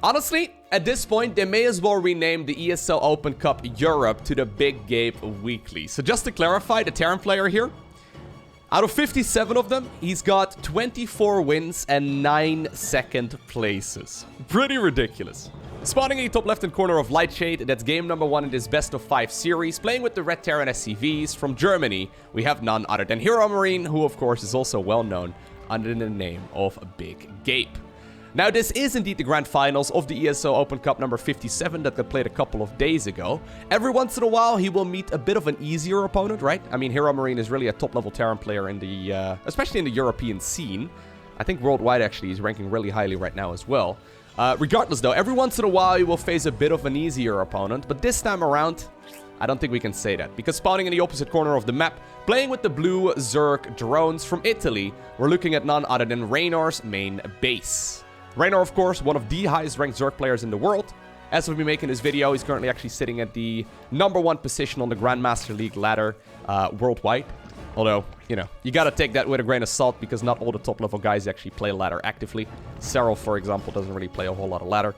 Honestly, at this point, they may as well rename the ESL Open Cup Europe to the Big Game Weekly. So just to clarify, the Terran player here, out of 57 of them, he's got 24 wins and 9 second places. Pretty ridiculous. Spawning in the top left-hand corner of Lightshade, that's game number 1 in this best-of-5 series. Playing with the Red Terran SCVs from Germany, we have none other than HeRoMaRiNE, who of course is also well known under the name of Big Gape. Now, this is indeed the grand finals of the ESL Open Cup number 57 that got played a couple of days ago. Every once in a while, he will meet a bit of an easier opponent, right? I mean, HeRoMaRiNE is really a top-level Terran player in the, especially in the European scene. I think worldwide, actually, he's ranking really highly right now as well. Regardless, though, every once in a while, you will face a bit of an easier opponent. But this time around, I don't think we can say that. Because spawning in the opposite corner of the map, playing with the blue Zerg drones from Italy, we're looking at none other than Reynor's main base. Reynor, of course, one of the highest ranked Zerg players in the world. As we've been making this video, he's currently actually sitting at the #1 position on the Grandmaster League ladder worldwide. Although, you know, you gotta take that with a grain of salt because not all the top-level guys actually play ladder actively. Cyril, for example, doesn't really play a whole lot of ladder.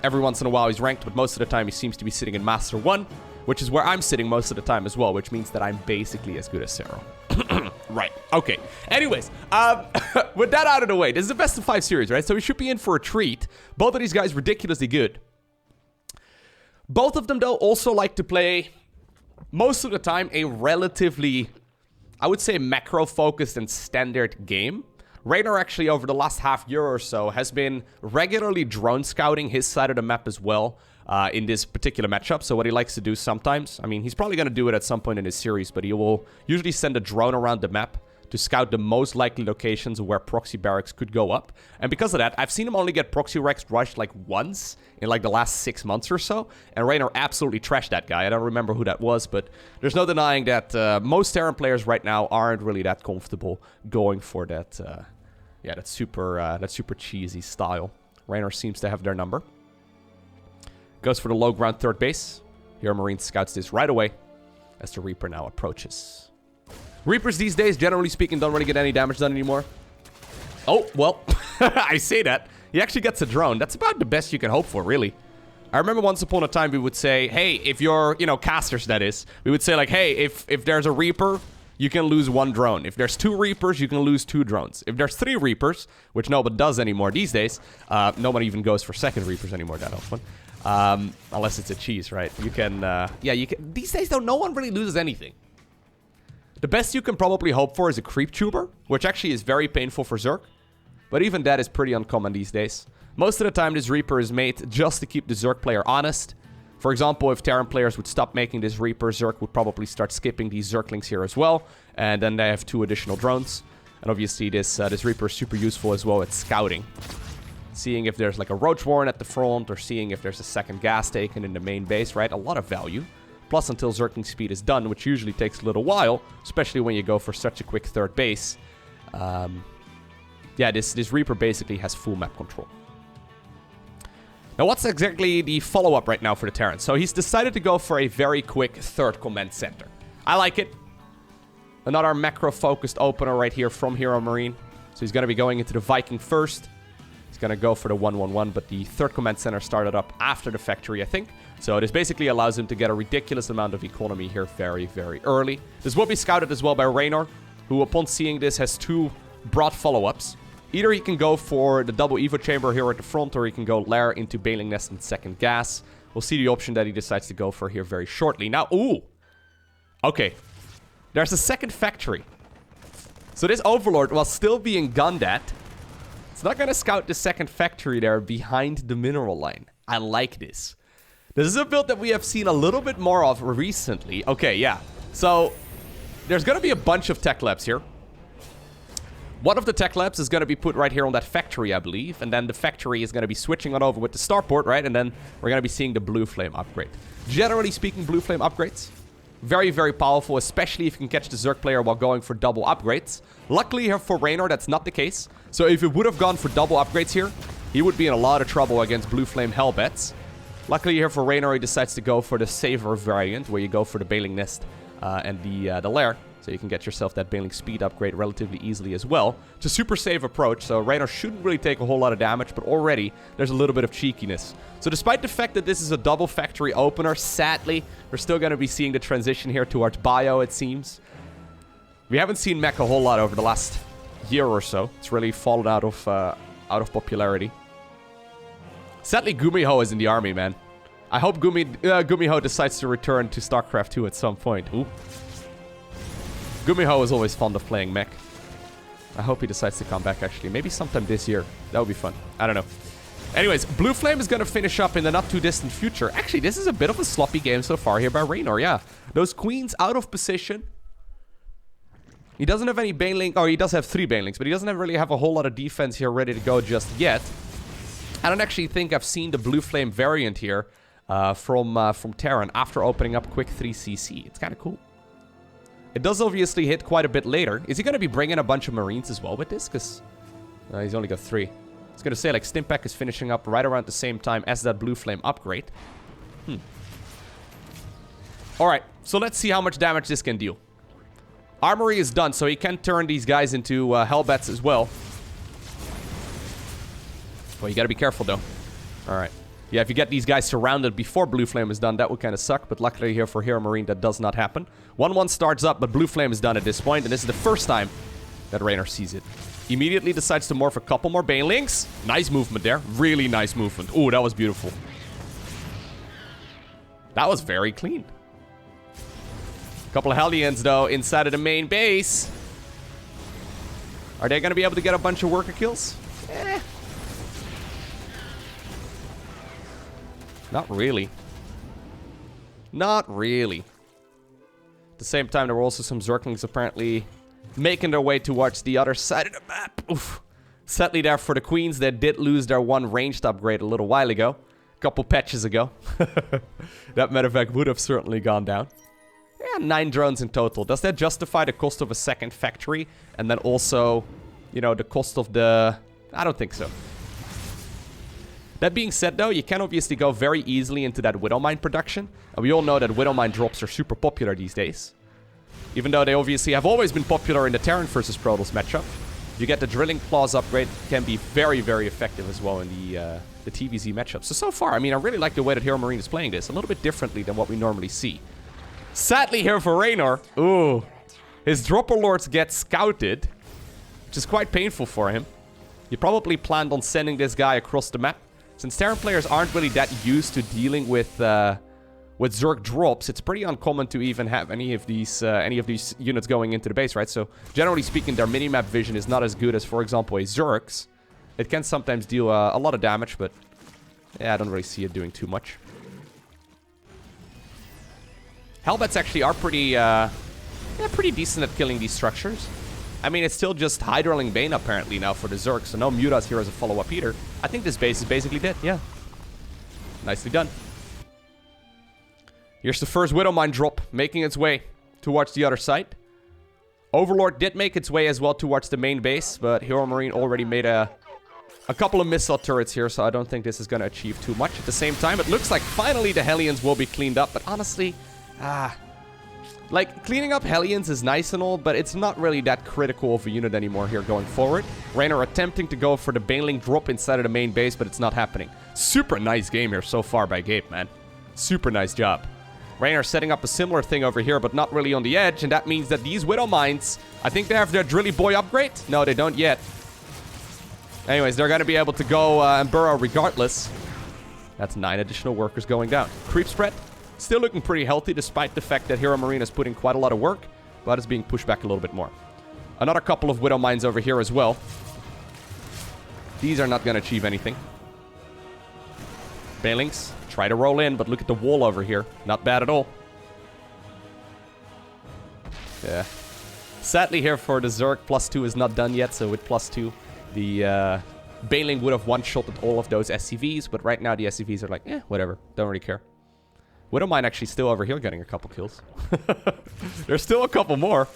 Every once in a while he's ranked, but most of the time he seems to be sitting in Master 1, which is where I'm sitting most of the time as well, which means that I'm basically as good as Cyril. Right, okay. Anyways, with that out of the way, this is a best-of-5 series, right? So we should be in for a treat. Both of these guys ridiculously good. Both of them, though, also like to play, most of the time, a relatively, I would say, macro-focused and standard game. Reynor actually, over the last half year or so, has been regularly drone scouting his side of the map as well in this particular matchup. So what he likes to do sometimes, I mean, he's probably going to do it at some point in his series, but he will usually send a drone around the map to scout the most likely locations where proxy barracks could go up. And because of that, I've seen him only get proxy wrecks rushed like once in like the last 6 months or so. And Reynor absolutely trashed that guy. I don't remember who that was, but there's no denying that most Terran players right now aren't really that comfortable going for that, yeah, that super cheesy style. Reynor seems to have their number. Goes for the low ground third base. HeRoMaRiNE scouts this right away as the Reaper now approaches. Reapers these days, generally speaking, don't really get any damage done anymore. Oh, well, I say that. He actually gets a drone. That's about the best you can hope for, really. I remember once upon a time we would say, hey, if you're, you know, casters, that is, we would say like, hey, if there's a Reaper, you can lose 1 drone. If there's 2 Reapers, you can lose 2 drones. If there's 3 Reapers, which nobody does anymore these days, nobody even goes for second Reapers anymore that often. Unless it's a cheese, right? You can, yeah, you can. These days, though, no one really loses anything. The best you can probably hope for is a creep tuber, which actually is very painful for Zerg. But even that is pretty uncommon these days. Most of the time, this Reaper is made just to keep the Zerg player honest. For example, if Terran players would stop making this Reaper, Zerg would probably start skipping these Zerglings here as well. And then they have 2 additional drones. And obviously, this Reaper is super useful as well at scouting. Seeing if there's like a Roach Warren at the front, or seeing if there's a second gas taken in the main base, right? A lot of value. Plus, until Zergling speed is done, which usually takes a little while, especially when you go for such a quick third base. Yeah, this Reaper basically has full map control. Now, what's exactly the follow-up right now for the Terran? So he's decided to go for a very quick third command center. I like it. Another macro-focused opener right here from HeRoMaRiNE. So he's going to be going into the Viking first. He's going to go for the 1-1-1, but the third command center started up after the factory, I think. So this basically allows him to get a ridiculous amount of economy here very, very early. This will be scouted as well by Reynor, who upon seeing this has 2 broad follow-ups. Either he can go for the double Evo chamber here at the front, or he can go lair into Baling Nest and second gas. We'll see the option that he decides to go for here very shortly. Now, ooh! Okay. There's a second factory. So this Overlord, while still being gunned at, it's not going to scout the second factory there behind the mineral line. I like this. This is a build that we have seen a little bit more of recently. Okay, yeah. So, there's going to be a bunch of tech labs here. One of the tech labs is going to be put right here on that factory, I believe. And then the factory is going to be switching on over with the starport, right? And then we're going to be seeing the blue flame upgrade. Generally speaking, blue flame upgrades, very, very powerful, especially if you can catch the Zerg player while going for double upgrades. Luckily here for Reynor, that's not the case. So if he would have gone for double upgrades here, he would be in a lot of trouble against blue flame hellbats. Luckily here for Reynor, he decides to go for the saver variant, where you go for the Baling Nest and the lair. So you can get yourself that Baneling speed upgrade relatively easily as well. It's a super safe approach, so Reynor shouldn't really take a whole lot of damage, but already there's a little bit of cheekiness. So despite the fact that this is a double factory opener, sadly, we're still going to be seeing the transition here towards bio, it seems. We haven't seen mech a whole lot over the last year or so. It's really fallen out of popularity. Sadly, Gumiho is in the army, man. I hope Gumiho decides to return to StarCraft 2 at some point. Ooh. Gumiho is always fond of playing mech. I hope he decides to come back, actually. Maybe sometime this year. That would be fun. I don't know. Anyways, Blue Flame is going to finish up in the not-too-distant future. Actually, this is a bit of a sloppy game so far here by Reynor, yeah. Those queens out of position. He doesn't have any Baneling... Oh, he does have 3 Banelings, but he doesn't really have a whole lot of defense here ready to go just yet. I don't actually think I've seen the Blue Flame variant here from Terran after opening up quick 3cc. It's kind of cool. It does obviously hit quite a bit later. Is he going to be bringing a bunch of Marines as well with this? Because he's only got 3. I was going to say, like, Stimpack is finishing up right around the same time as that Blue Flame upgrade. Alright, so let's see how much damage this can deal. Armory is done, so he can turn these guys into Hellbats as well. Well, you got to be careful, though. Alright. Yeah, if you get these guys surrounded before Blue Flame is done, that would kind of suck. But luckily here for HeRoMaRiNE, that does not happen. 1-1 starts up, but Blue Flame is done at this point. And this is the first time that Reynor sees it. Immediately decides to morph a couple more Banelings. Nice movement there. Really nice movement. Ooh, that was beautiful. That was very clean. Couple of Hellions, though, inside of the main base. Are they going to be able to get a bunch of worker kills? Eh. Not really. Not really. At the same time, there were also some Zerglings apparently making their way towards the other side of the map. Oof. Sadly there for the Queens, they did lose their 1 ranged upgrade a little while ago. A couple patches ago. That medevac would have certainly gone down. Yeah, 9 drones in total. Does that justify the cost of a second factory? And then also, you know, the cost of the... I don't think so. That being said, though, you can obviously go very easily into that Widowmine production. And we all know that Widowmine drops are super popular these days. Even though they obviously have always been popular in the Terran versus Protoss matchup. You get the Drilling Claws upgrade, can be very, very effective as well in the TVZ matchup. So far, I mean, I really like the way that HeRoMaRiNE is playing this. A little bit differently than what we normally see. Sadly here for Reynor, ooh, his Dropper Lords get scouted, which is quite painful for him. He probably planned on sending this guy across the map. Since Terran players aren't really that used to dealing with Zerg drops, it's pretty uncommon to even have any of these units going into the base, right? So generally speaking, their minimap vision is not as good as, for example, a Zerg's. It can sometimes deal a lot of damage, but yeah, I don't really see it doing too much. Hellbats actually are pretty decent at killing these structures. I mean, it's still just Hydraling Bane apparently now for the Zerg, so no Mutas here as a follow-up either. I think this base is basically dead, yeah. Nicely done. Here's the first Widowmine drop, making its way towards the other side. Overlord did make its way as well towards the main base, but HeRoMaRiNE already made a couple of missile turrets here, so I don't think this is going to achieve too much. At the same time, it looks like finally the Hellions will be cleaned up, but honestly, like, cleaning up Hellions is nice and all, but it's not really that critical of a unit anymore here going forward. Reynor attempting to go for the Baneling drop inside of the main base, but it's not happening. Super nice game here so far by Gabe, man. Super nice job. Reynor setting up a similar thing over here, but not really on the edge, and that means that these Widow Mines, I think they have their Drilly Boy upgrade? No, they don't yet. Anyways, they're going to be able to go and burrow regardless. That's 9 additional workers going down. Creep spread. Still looking pretty healthy, despite the fact that HeRoMaRiNE is putting quite a lot of work, but it's being pushed back a little bit more. Another couple of Widow Mines over here as well. These are not going to achieve anything. Banelings, try to roll in, but look at the wall over here. Not bad at all. Yeah. Sadly here for the Zerg, +2 is not done yet, so with +2, the Baneling would have one-shotted all of those SCVs, but right now the SCVs are like, whatever, don't really care. Widowmine actually still over here getting a couple kills. There's still a couple more.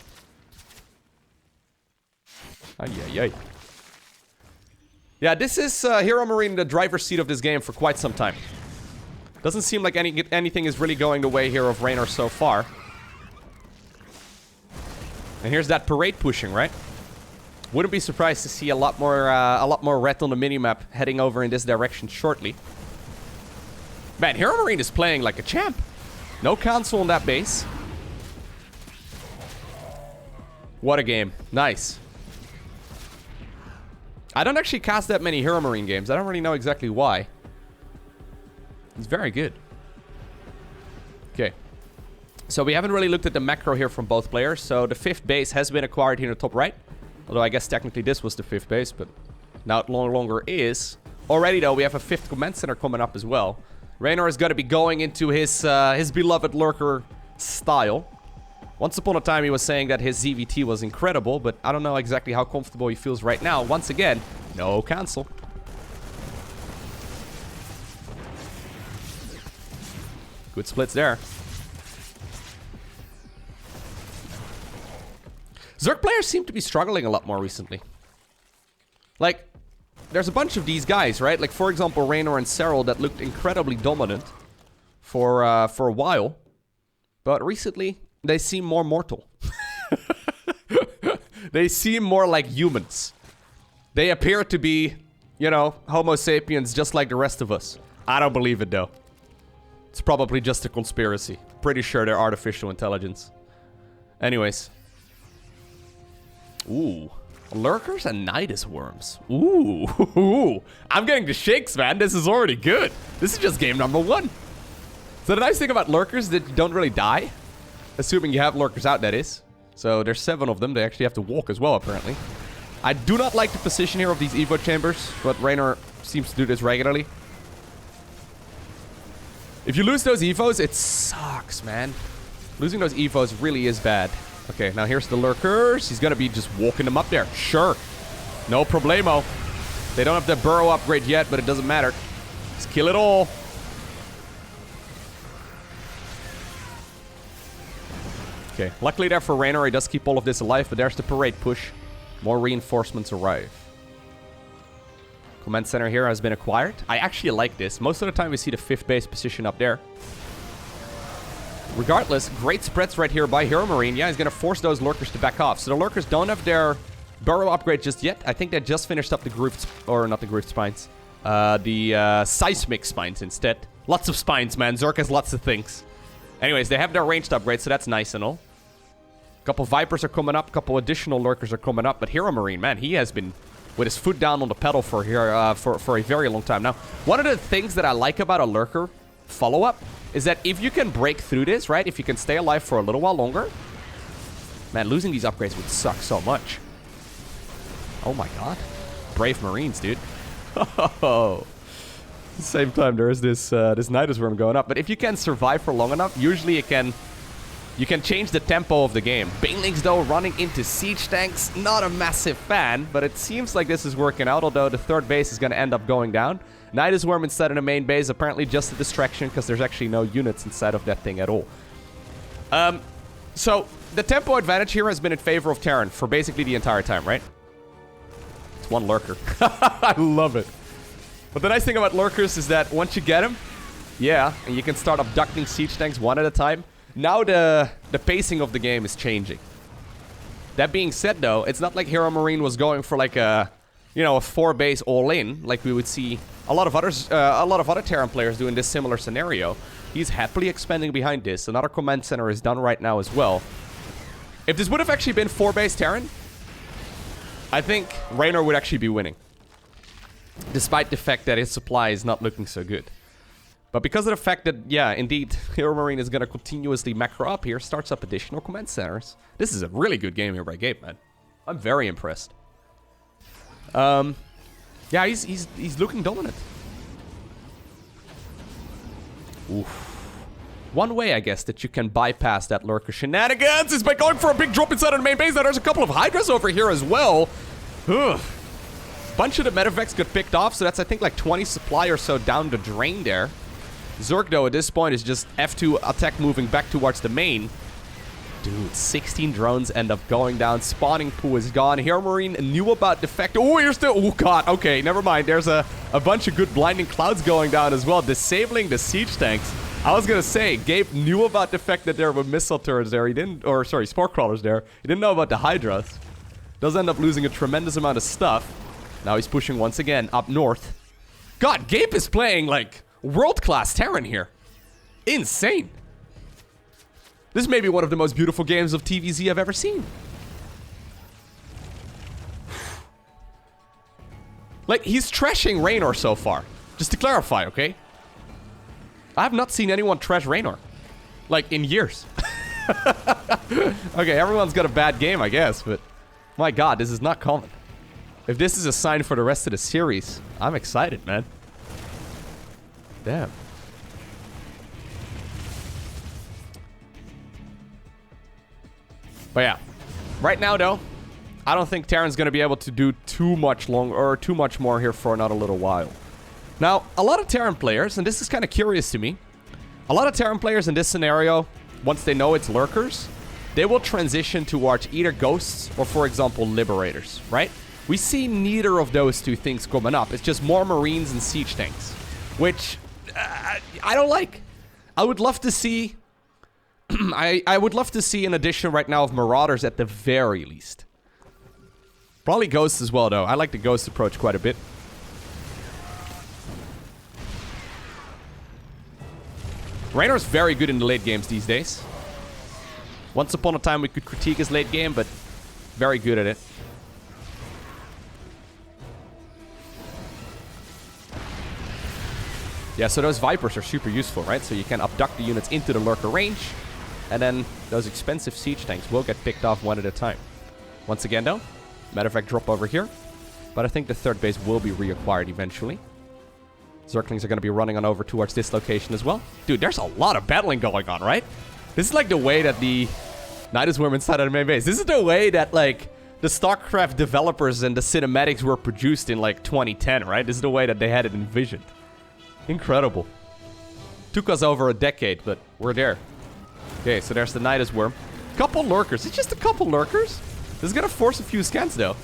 Ay. Yeah, this is HeRoMaRiNE the driver's seat of this game for quite some time. Doesn't seem like anything is really going the way here of Reynor so far. And here's that parade pushing, right? Wouldn't be surprised to see a lot more red on the minimap heading over in this direction shortly. Man, HeRoMaRiNE is playing like a champ. No cancel on that base. What a game. Nice. I don't actually cast that many HeRoMaRiNE games. I don't really know exactly why. It's very good. Okay. So we haven't really looked at the macro here from both players. So the 5th base has been acquired here in the top right. Although I guess technically this was the 5th base, but now it no longer is. Already though, we have a 5th command center coming up as well. Reynor is going to be going into his beloved lurker style. Once upon a time he was saying that his ZVT was incredible, but I don't know exactly how comfortable he feels right now. Once again, no cancel. Good splits there. Zerg players seem to be struggling a lot more recently. Like, there's a bunch of these guys, right? Like, for example, Reynor and HeRoMaRinE that looked incredibly dominant for a while. But recently, they seem more mortal. They seem more like humans. They appear to be, you know, Homo sapiens just like the rest of us. I don't believe it, though. It's probably just a conspiracy. Pretty sure they're artificial intelligence. Anyways. Ooh. Lurkers and Nidus worms. Ooh. I'm getting the shakes, man. This is already good. This is just game number 1. So the nice thing about lurkers is that you don't really die. Assuming you have lurkers out, that is. So there's 7 of them. They actually have to walk as well, apparently. I do not like the position here of these Evo chambers, but Reynor seems to do this regularly. If you lose those Evos, it sucks, man. Losing those Evos really is bad. Okay, now here's the lurkers. He's gonna be just walking them up there. Sure. No problemo. They don't have the burrow upgrade yet, but it doesn't matter. Just kill it all. Okay, luckily there for Reynor, he does keep all of this alive, but there's the parade push. More reinforcements arrive. Command center here has been acquired. I actually like this. Most of the time we see the 5th base position up there. Regardless, great spreads right here by HeRoMaRiNE. Yeah, he's going to force those lurkers to back off. So the lurkers don't have their burrow upgrade just yet. I think they just finished up the grooved, or not the grooved spines. The seismic spines instead. Lots of spines, man. Zerg has lots of things. Anyways, they have their ranged upgrade, so that's nice and all. Couple Vipers are coming up, couple additional lurkers are coming up, but HeRoMaRiNE, man, he has been with his foot down on the pedal for a very long time now. One of the things that I like about a lurker follow-up is that if you can break through this, right, if you can stay alive for a little while longer, man, losing these upgrades would suck so much. Oh my god. Brave Marines, dude. Oh. At the same time, there is this Nidus worm going up, but if you can survive for long enough, usually you can change the tempo of the game. Banelings, though, running into siege tanks. Not a massive fan, but it seems like this is working out, although the 3rd base is going to end up going down. Nidus Worm instead of the main base, apparently just a distraction, because there's actually no units inside of that thing at all. So, the tempo advantage here has been in favor of Terran for basically the entire time, right? It's one lurker. I love it. But the nice thing about lurkers is that once you get them, yeah, and you can start abducting siege tanks one at a time. Now the pacing of the game is changing. That being said, though, it's not like HeRoMaRiNE was going for like a, you know, a 4-base all-in, like we would see a lot of other Terran players do in this similar scenario. He's happily expanding behind this. Another command center is done right now as well. If this would have actually been 4-base Terran, I think Reynor would actually be winning. Despite the fact that his supply is not looking so good. But because of the fact that, yeah, indeed, HeRoMaRiNE is going to continuously macro up here, starts up additional command centers. This is a really good game here by Gabe, man. I'm very impressed. Yeah, he's looking dominant. Oof. One way, I guess, that you can bypass that lurker shenanigans is by going for a big drop inside of the main base. Now, there's a couple of Hydras over here as well. Ugh. Bunch of the medevacs got picked off, so that's, I think, like 20 supply or so down the drain there. Zerg, though, at this point is just F2 attack moving back towards the main. Dude, 16 drones end up going down. Spawning pool is gone. HeRoMaRiNE knew about the fact... Oh, here's the... Oh, God. Okay, never mind. There's a bunch of good blinding clouds going down as well. Disabling the siege tanks. I was gonna say, Gabe knew about the fact that there were missile turrets there. He didn't, or sorry, spore crawlers there. He didn't know about the Hydras. Does end up losing a tremendous amount of stuff. Now he's pushing once again up north. God, Gabe is playing like world-class Terran here. Insane. This may be one of the most beautiful games of TVZ I've ever seen. Like, he's trashing Reynor so far. Just to clarify, okay? I have not seen anyone trash Reynor. Like, in years. Okay, everyone's got a bad game, I guess, but... My god, this is not common. If this is a sign for the rest of the series, I'm excited, man. Damn. But yeah. Right now, though, I don't think Terran's going to be able to do too much more here for another little while. Now, a lot of Terran players, and this is kind of curious to me, a lot of Terran players in this scenario, once they know it's lurkers, they will transition towards either ghosts or, for example, liberators, right? We see neither of those two things coming up. It's just more marines and siege tanks, which I don't like. I would love to see... I would love to see an addition right now of marauders at the very least. Probably ghosts as well, though. I like the ghost approach quite a bit. Reynor's very good in the late games these days. Once upon a time we could critique his late game, but very good at it. Yeah, so those Vipers are super useful, right? So you can abduct the units into the lurker range, and then those expensive siege tanks will get picked off one at a time. Once again, though, matter of fact, drop over here. But I think the third base will be reacquired eventually. Zerglings are going to be running on over towards this location as well. Dude, there's a lot of battling going on, right? This is like the way that the Nidus were inside of the main base. This is the way that, like, the StarCraft developers and the cinematics were produced in, like, 2010, right? This is the way that they had it envisioned. Incredible. Took us over a decade, but we're there. Okay, so there's the Nidus worm. Couple lurkers. It's just a couple lurkers. This is going to force a few scans, though.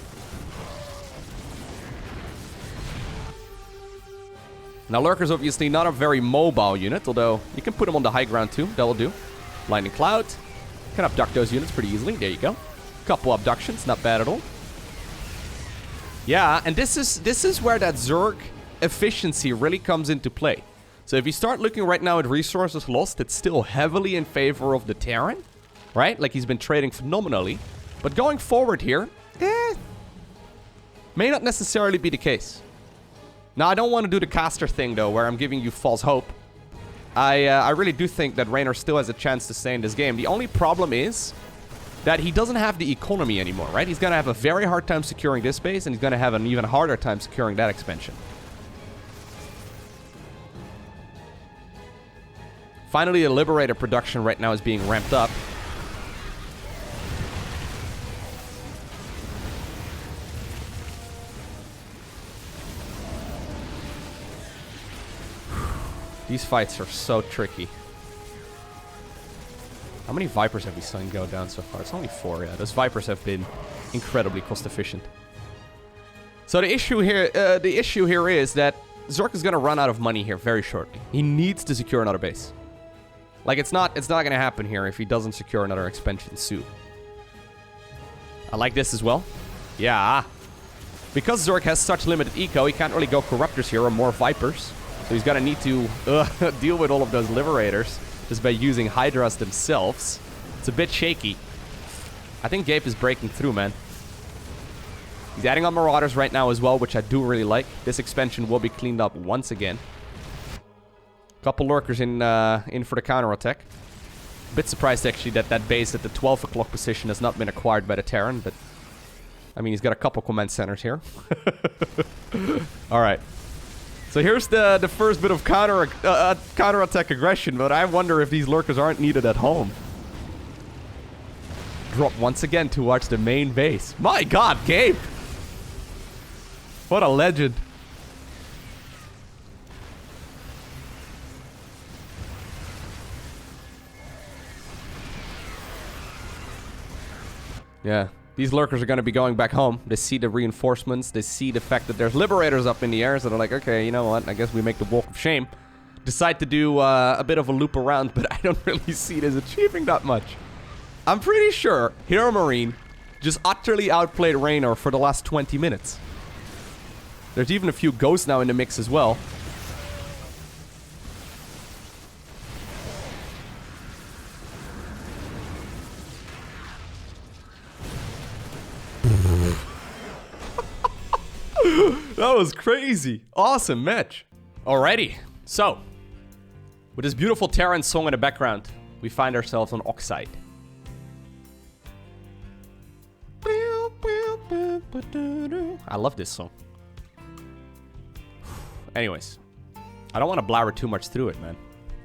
Now, Lurker's obviously not a very mobile unit, although you can put them on the high ground too. That'll do. Lightning Cloud. Can abduct those units pretty easily. There you go. Couple abductions, not bad at all. Yeah, and this is where that Zerg efficiency really comes into play. So if you start looking right now at resources lost, it's still heavily in favor of the Terran, right? Like, he's been trading phenomenally. But going forward here, may not necessarily be the case. Now, I don't want to do the caster thing, though, where I'm giving you false hope. I really do think that Reynor still has a chance to stay in this game. The only problem is that he doesn't have the economy anymore, right? He's going to have a very hard time securing this base, and he's going to have an even harder time securing that expansion. Finally, the Liberator production right now is being ramped up. These fights are so tricky. How many Vipers have we seen go down so far? It's only 4, yeah. Those Vipers have been incredibly cost efficient. So the issue here is that Zerg is going to run out of money here very shortly. He needs to secure another base. Like, it's not going to happen here if he doesn't secure another expansion soon. I like this as well. Yeah. Because Zerg has such limited eco, he can't really go Corruptors here or more Vipers. So he's going to need to deal with all of those Liberators just by using Hydras themselves. It's a bit shaky. I think Gabe is breaking through, man. He's adding on Marauders right now as well, which I do really like. This expansion will be cleaned up once again. Couple Lurkers in for the counterattack. A bit surprised, actually, that that base at the 12 o'clock position has not been acquired by the Terran, but... I mean, he's got a couple command centers here. Alright. So here's the first bit of counterattack aggression, but I wonder if these Lurkers aren't needed at home. Drop once again towards the main base. My god, Gabe! What a legend. Yeah. These Lurkers are going to be going back home. They see the reinforcements. They see the fact that there's Liberators up in the air. So they're like, okay, you know what? I guess we make the walk of shame. decide to do a bit of a loop around, but I don't really see it as achieving that much. I'm pretty sure HeRoMaRiNE just utterly outplayed Reynor for the last 20 minutes. There's even a few ghosts now in the mix as well. That was crazy. Awesome match. Alrighty. So, with this beautiful Terran song in the background, we find ourselves on Oxide. I love this song. Anyways, I don't want to blabber too much through it, man.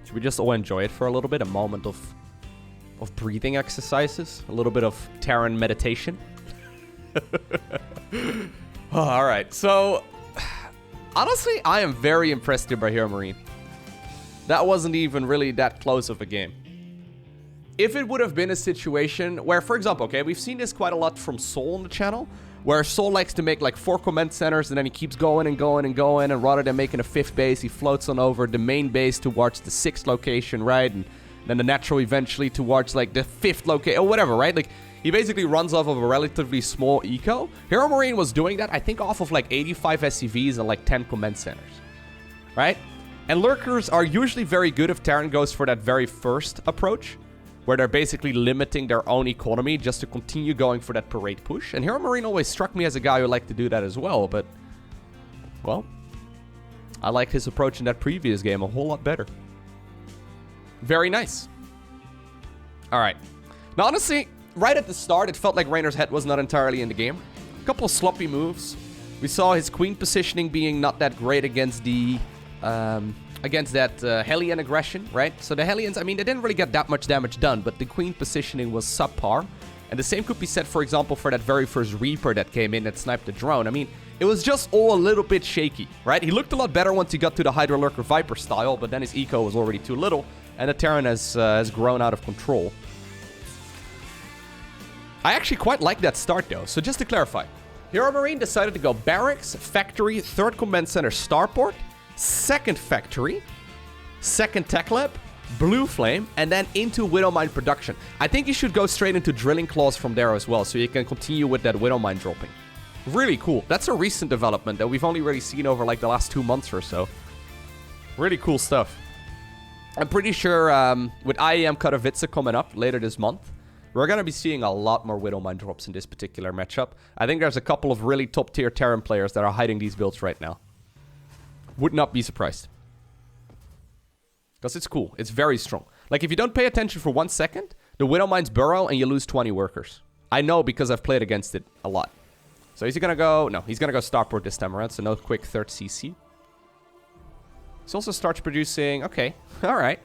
Should we just all enjoy it for a little bit? A moment of breathing exercises? A little bit of Terran meditation? Oh, alright, so honestly, I am very impressed here by HeRoMaRiNE. That wasn't even really that close of a game. If it would have been a situation where, for example, okay, we've seen this quite a lot from Soul on the channel, where Soul likes to make like 4 command centers and then he keeps going and going and going, and rather than making a 5th base, he floats on over the main base towards the 6th location, right? And then the natural eventually towards like the 5th location, or whatever, right? Like, he basically runs off of a relatively small eco. HeRoMaRiNE was doing that, I think, off of like 85 SCVs and like 10 command centers, right? And lurkers are usually very good if Terran goes for that very first approach, where they're basically limiting their own economy just to continue going for that parade push. And HeRoMaRiNE always struck me as a guy who liked to do that as well, but, well, I liked his approach in that previous game a whole lot better. Very nice. All right. Now, honestly, right at the start, it felt like Reynor's head was not entirely in the game. A couple of sloppy moves. We saw his queen positioning being not that great against the Hellion aggression, right? So the Hellions, I mean, they didn't really get that much damage done, but the queen positioning was subpar. And the same could be said, for example, for that very first Reaper that came in that sniped the drone. I mean, it was just all a little bit shaky, right? He looked a lot better once he got to the Hydra Lurker Viper style, but then his eco was already too little, and the Terran has grown out of control. I actually quite like that start, though. So just to clarify, HeRoMaRiNE decided to go Barracks, Factory, 3rd Command Center, Starport, 2nd Factory, 2nd Tech Lab, Blue Flame, and then into Widowmine production. I think you should go straight into Drilling Claws from there as well, so you can continue with that Widowmine dropping. Really cool. That's a recent development that we've only really seen over like the last 2 months or so. Really cool stuff. I'm pretty sure with IEM Katowice coming up later this month, we're going to be seeing a lot more Widowmine drops in this particular matchup. I think there's a couple of really top-tier Terran players that are hiding these builds right now. Would not be surprised. Because it's cool. It's very strong. Like, if you don't pay attention for 1 second, the Widowmines burrow and you lose 20 workers. I know because I've played against it a lot. So is he going to go... No, he's going to go Starport this time around, so no quick 3rd CC. He also starts producing... Okay, alright.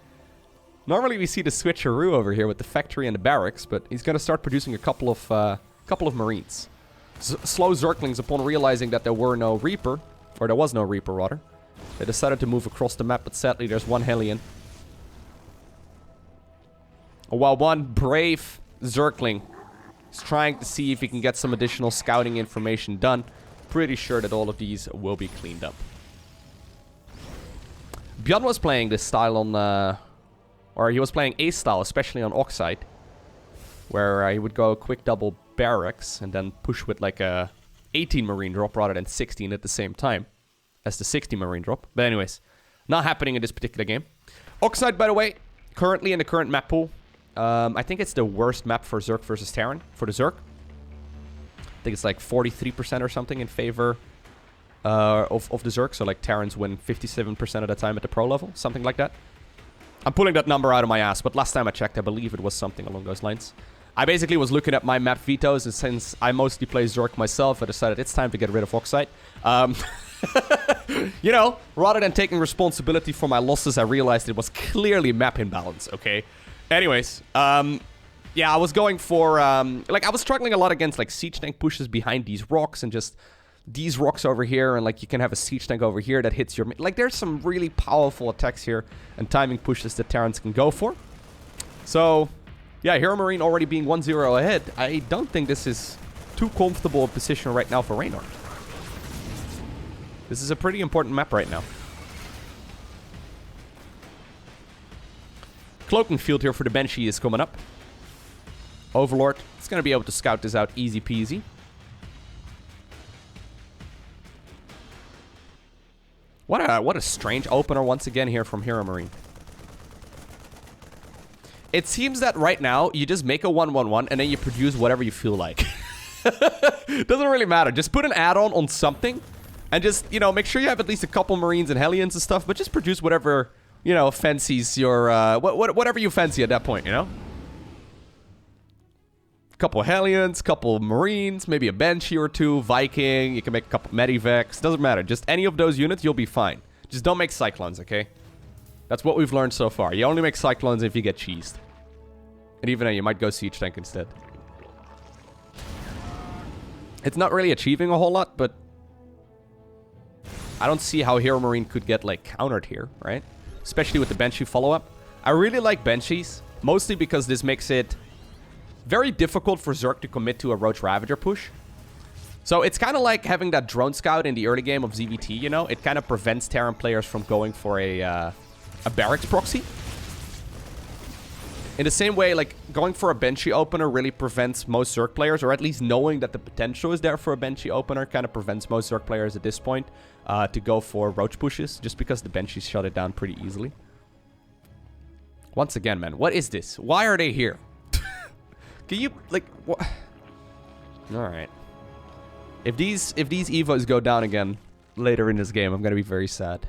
Normally we see the switcheroo over here with the factory and the barracks, but he's going to start producing a couple of Marines. Slow Zerglings upon realizing that there were no Reaper, or there was no Reaper rather. They decided to move across the map, but sadly there's one Hellion. While one brave Zergling is trying to see if he can get some additional scouting information done, pretty sure that all of these will be cleaned up. Bjorn was playing this style on... or he was playing A style, especially on Oxide, where he would go quick double barracks and then push with like a 18 Marine drop rather than 16 at the same time as the 60 Marine drop. But anyways, not happening in this particular game. Oxide, by the way, currently in the current map pool, I think it's the worst map for Zerg versus Terran, for the Zerg. I think it's like 43% or something in favor of the Zerg, so like Terrans win 57% of the time at the pro level, something like that. I'm pulling that number out of my ass, but last time I checked, I believe it was something along those lines. I basically was looking at my map vetoes, and since I mostly play Zerg myself, I decided it's time to get rid of Oxide. You know, rather than taking responsibility for my losses, I realized it was clearly map imbalance, okay? Anyways, yeah, I was going for, like, I was struggling a lot against, like, siege tank pushes behind these rocks and just these rocks over here, and, like, you can have a siege tank over here that hits your... Like, there's some really powerful attacks here and timing pushes that Terrans can go for. So, yeah, HeRoMaRiNE already being 1-0 ahead. I don't think this is too comfortable a position right now for Reynor. This is a pretty important map right now. Cloaking field here for the Banshee is coming up. Overlord is going to be able to scout this out easy peasy. What a strange opener once again here from HeRoMaRiNE. It seems that right now, you just make a 1-1-1 and then you produce whatever you feel like. Doesn't really matter. Just put an add-on on something and just, you know, make sure you have at least a couple Marines and Hellions and stuff, but just produce whatever, you know, fancies your, whatever you fancy at that point, you know? Couple Hellions, couple Marines, maybe a Banshee or two, Viking, you can make a couple Medivacs, doesn't matter. Just any of those units, you'll be fine. Just don't make Cyclones, okay? That's what we've learned so far. You only make Cyclones if you get cheesed. And even then, you might go Siege Tank instead. It's not really achieving a whole lot, but I don't see how HeRoMaRiNE could get, like, countered here, right? Especially with the Banshee follow-up. I really like Banshees, mostly because this makes it very difficult for Zerg to commit to a Roach Ravager push. So it's kind of like having that drone scout in the early game of ZVT, you know? It kind of prevents Terran players from going for a barracks proxy. In the same way, like, going for a Banshee opener really prevents most Zerg players, or at least knowing that the potential is there for a Banshee opener kind of prevents most Zerg players at this point to go for Roach pushes, just because the Banshees shut it down pretty easily. Once again, man, what is this? Why are they here? Can you, like, what? Alright. If these Evos go down again later in this game, I'm gonna be very sad.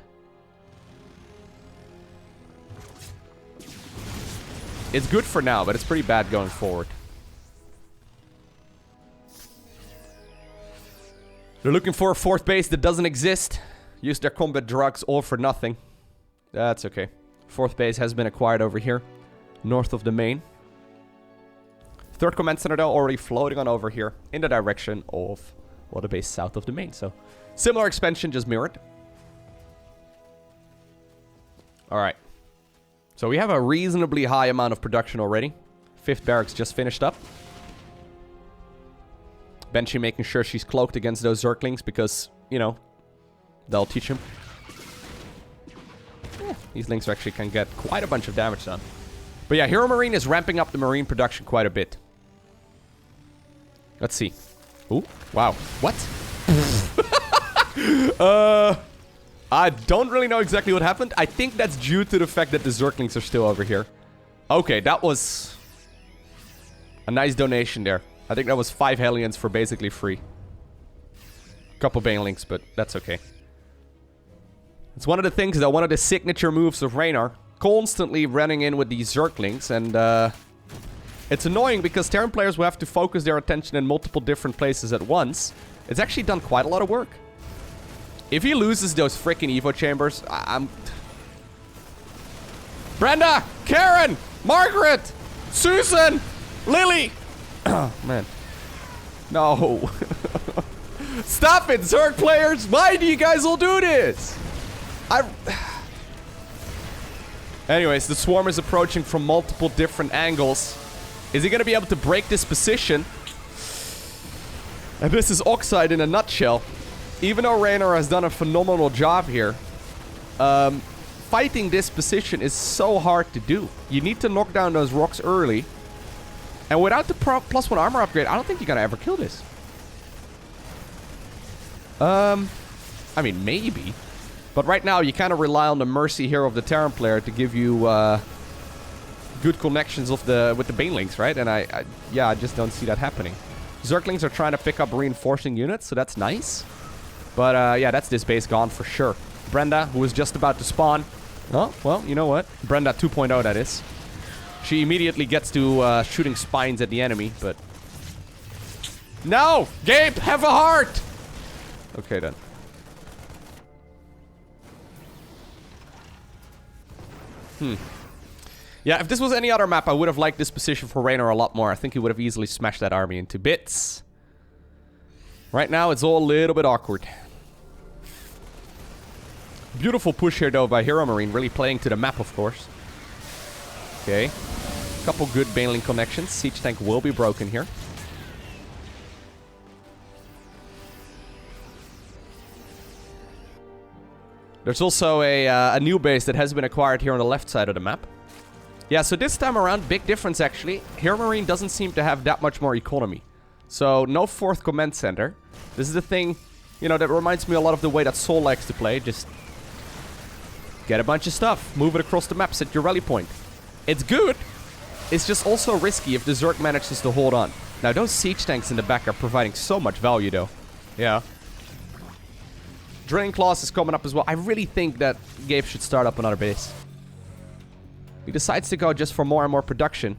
It's good for now, but it's pretty bad going forward. They're looking for a fourth base that doesn't exist. Use their combat drugs all for nothing. That's okay. Fourth base has been acquired over here, north of the main. Third command center, though, already floating on over here in the direction of, well, the base south of the main. So, similar expansion, just mirrored. Alright. So, we have a reasonably high amount of production already. Fifth barracks just finished up. Banshee making sure she's cloaked against those Zerglings because, you know, they'll teach him. Yeah, these Lings actually can get quite a bunch of damage done. But yeah, HeRoMaRiNE is ramping up the Marine production quite a bit. Let's see. Ooh, wow. What? I don't really know exactly what happened. I think that's due to the fact that the Zerglings are still over here. Okay, that was a nice donation there. I think that was 5 Hellions for basically free. Couple Banelings, but that's okay. It's one of the things, though, one of the signature moves of Reynor. Constantly running in with these Zerglings, and it's annoying because Terran players will have to focus their attention in multiple different places at once. It's actually done quite a lot of work. If he loses those freaking Evo chambers, I'm... Brenda! Karen! Margaret! Susan! Lily! Oh, man. No. Stop it, Zerg players! Why do you guys all do this? Anyways, the swarm is approaching from multiple different angles. Is he going to be able to break this position? And this is Oxide in a nutshell. Even though Reynor has done a phenomenal job here, fighting this position is so hard to do. You need to knock down those rocks early. And without the +1 armor upgrade, I don't think you're going to ever kill this. I mean, maybe. But right now, you kind of rely on the mercy here of the Terran player to give you good connections with the Banelings, right? And I just don't see that happening. Zerglings are trying to pick up reinforcing units, so that's nice. But yeah, that's this base gone for sure. Brenda, who is just about to spawn. Oh, well, you know what? Brenda 2.0, that is. She immediately gets to shooting spines at the enemy, but... No! Gabe, have a heart! Okay, then. Yeah, if this was any other map, I would have liked this position for Reynor a lot more. I think he would have easily smashed that army into bits. Right now, it's all a little bit awkward. Beautiful push here, though, by HeRoMaRiNE. Really playing to the map, of course. Okay. Couple good Baneling connections. Siege tank will be broken here. There's also a new base that has been acquired here on the left side of the map. Yeah, so this time around, big difference actually. HeRoMaRinE doesn't seem to have that much more economy. So, no 4th command center. This is the thing, you know, that reminds me a lot of the way that Sol likes to play. Just get a bunch of stuff, move it across the map, set your rally point. It's good. It's just also risky if the Zerg manages to hold on. Now, those siege tanks in the back are providing so much value, though. Yeah. Drilling Claws is coming up as well. I really think that Gabe should start up another base. He decides to go just for more and more production.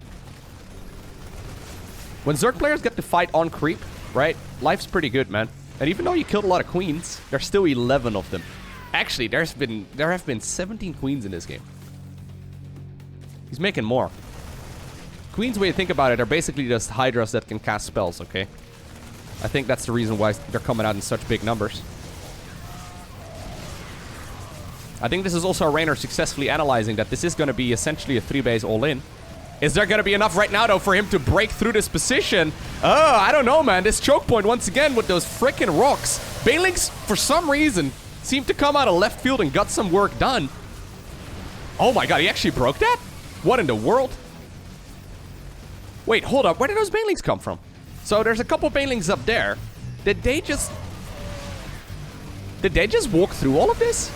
When Zerg players get to fight on creep, right, life's pretty good, man. And even though you killed a lot of queens, there's still 11 of them. Actually, there have been 17 queens in this game. He's making more. Queens, when you think about it, are basically just hydras that can cast spells, okay? I think that's the reason why they're coming out in such big numbers. I think this is also Reynor successfully analyzing that this is going to be essentially a 3-base all-in. Is there going to be enough right now, though, for him to break through this position? Oh, I don't know, man. This choke point, once again, with those freaking rocks. Banelings, for some reason, seem to come out of left field and got some work done. Oh my god, he actually broke that? What in the world? Wait, hold up. Where did those Banelings come from? So there's a couple Banelings up there. Did they just walk through all of this?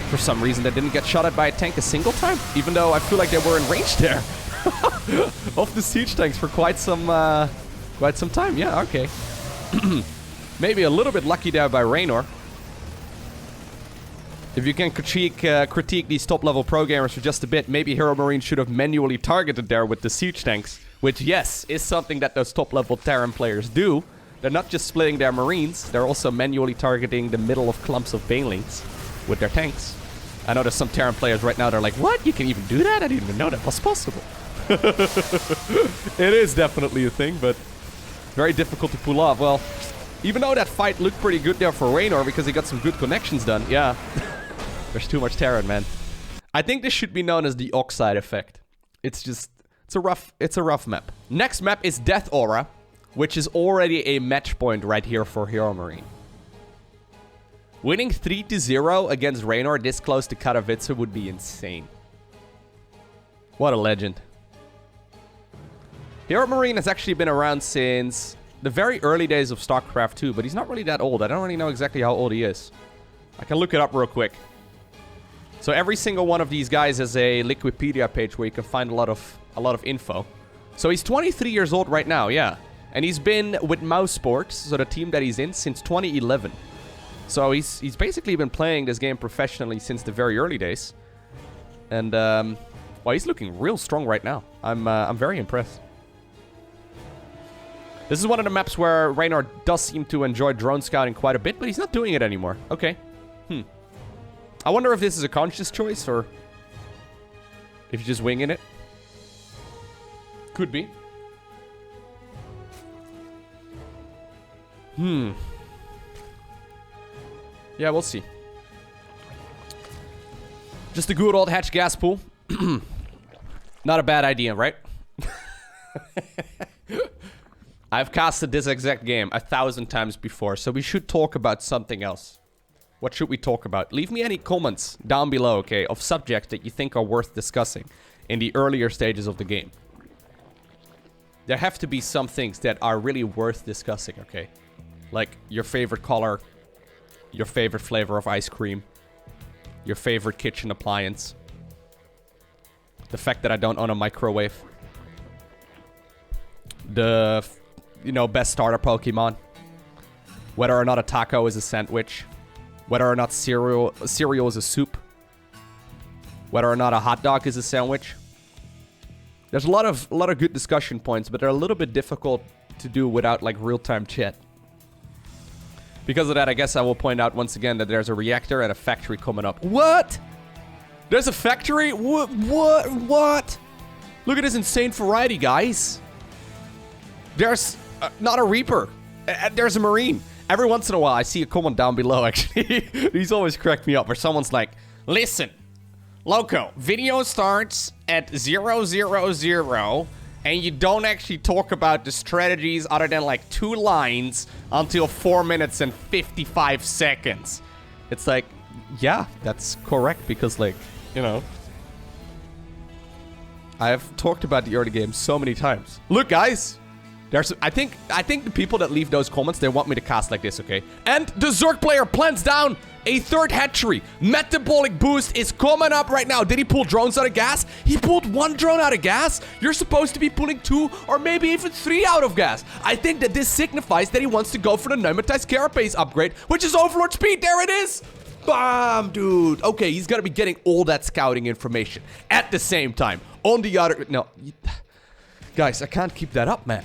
For some reason, they didn't get shot at by a tank a single time, even though I feel like they were in range there of the siege tanks for quite some time. Yeah, okay. Maybe a little bit lucky there by Reynor. If you can critique these top-level pro gamers for just a bit, maybe HeRoMaRinE should have manually targeted there with the siege tanks, which, yes, is something that those top-level Terran players do. They're not just splitting their Marines, they're also manually targeting the middle of clumps of Banelings with their tanks. I know there's some Terran players right now, they're like, what? You can even do that? I didn't even know that was possible. It is definitely a thing, but very difficult to pull off. Well, even though that fight looked pretty good there for Reynor because he got some good connections done, yeah. There's too much Terran, man. I think this should be known as the Oxide effect. It's a rough map. Next map is Death Aura, which is already a match point right here for HeRoMaRinE. Winning 3-0 against Reynor this close to Katowice would be insane. What a legend. HeRoMaRinE has actually been around since the very early days of StarCraft 2, but he's not really that old. I don't really know exactly how old he is. I can look it up real quick. So every single one of these guys has a Wikipedia page where you can find a lot of info. So he's 23 years old right now, yeah. And he's been with Mouse Sports, so the team that he's in, since 2011. So he's basically been playing this game professionally since the very early days. And, well, he's looking real strong right now. I'm very impressed. This is one of the maps where Reynor does seem to enjoy drone scouting quite a bit, but he's not doing it anymore. Okay. I wonder if this is a conscious choice, or if you're just winging it. Could be. Yeah, we'll see. Just a good old hatch gas pool. Not a bad idea, right? I've casted this exact game 1,000 times before, so we should talk about something else. What should we talk about? Leave me any comments down below, okay, of subjects that you think are worth discussing in the earlier stages of the game. There have to be some things that are really worth discussing, okay? Like your favorite color, your favorite flavor of ice cream, your favorite kitchen appliance, the fact that I don't own a microwave, the, you know, best starter Pokemon, whether or not a taco is a sandwich, whether or not cereal is a soup, whether or not a hot dog is a sandwich. There's a lot of good discussion points, but they're a little bit difficult to do without like real-time chat. Because of that, I guess I will point out once again that there's a reactor and a factory coming up. What? There's a factory? What? Look at this insane variety, guys. There's not a Reaper. There's a Marine. Every once in a while, I see a comment down below, actually. These always crack me up, where someone's like, listen, Lowko, video starts at 000, and you don't actually talk about the strategies other than like 2 lines until 4 minutes and 55 seconds. It's like, yeah, that's correct, because like, you know, I have talked about the early game so many times. Look, guys. I think the people that leave those comments, they want me to cast like this, okay? And the Zerg player plants down a third hatchery. Metabolic boost is coming up right now. Did he pull drones out of gas? He pulled 1 drone out of gas? You're supposed to be pulling 2 or maybe even 3 out of gas. I think that this signifies that he wants to go for the Pneumatized Carapace upgrade, which is Overlord speed. There it is. Bam, dude. Okay, he's gonna be getting all that scouting information at the same time. On the other... No. Guys, I can't keep that up, man.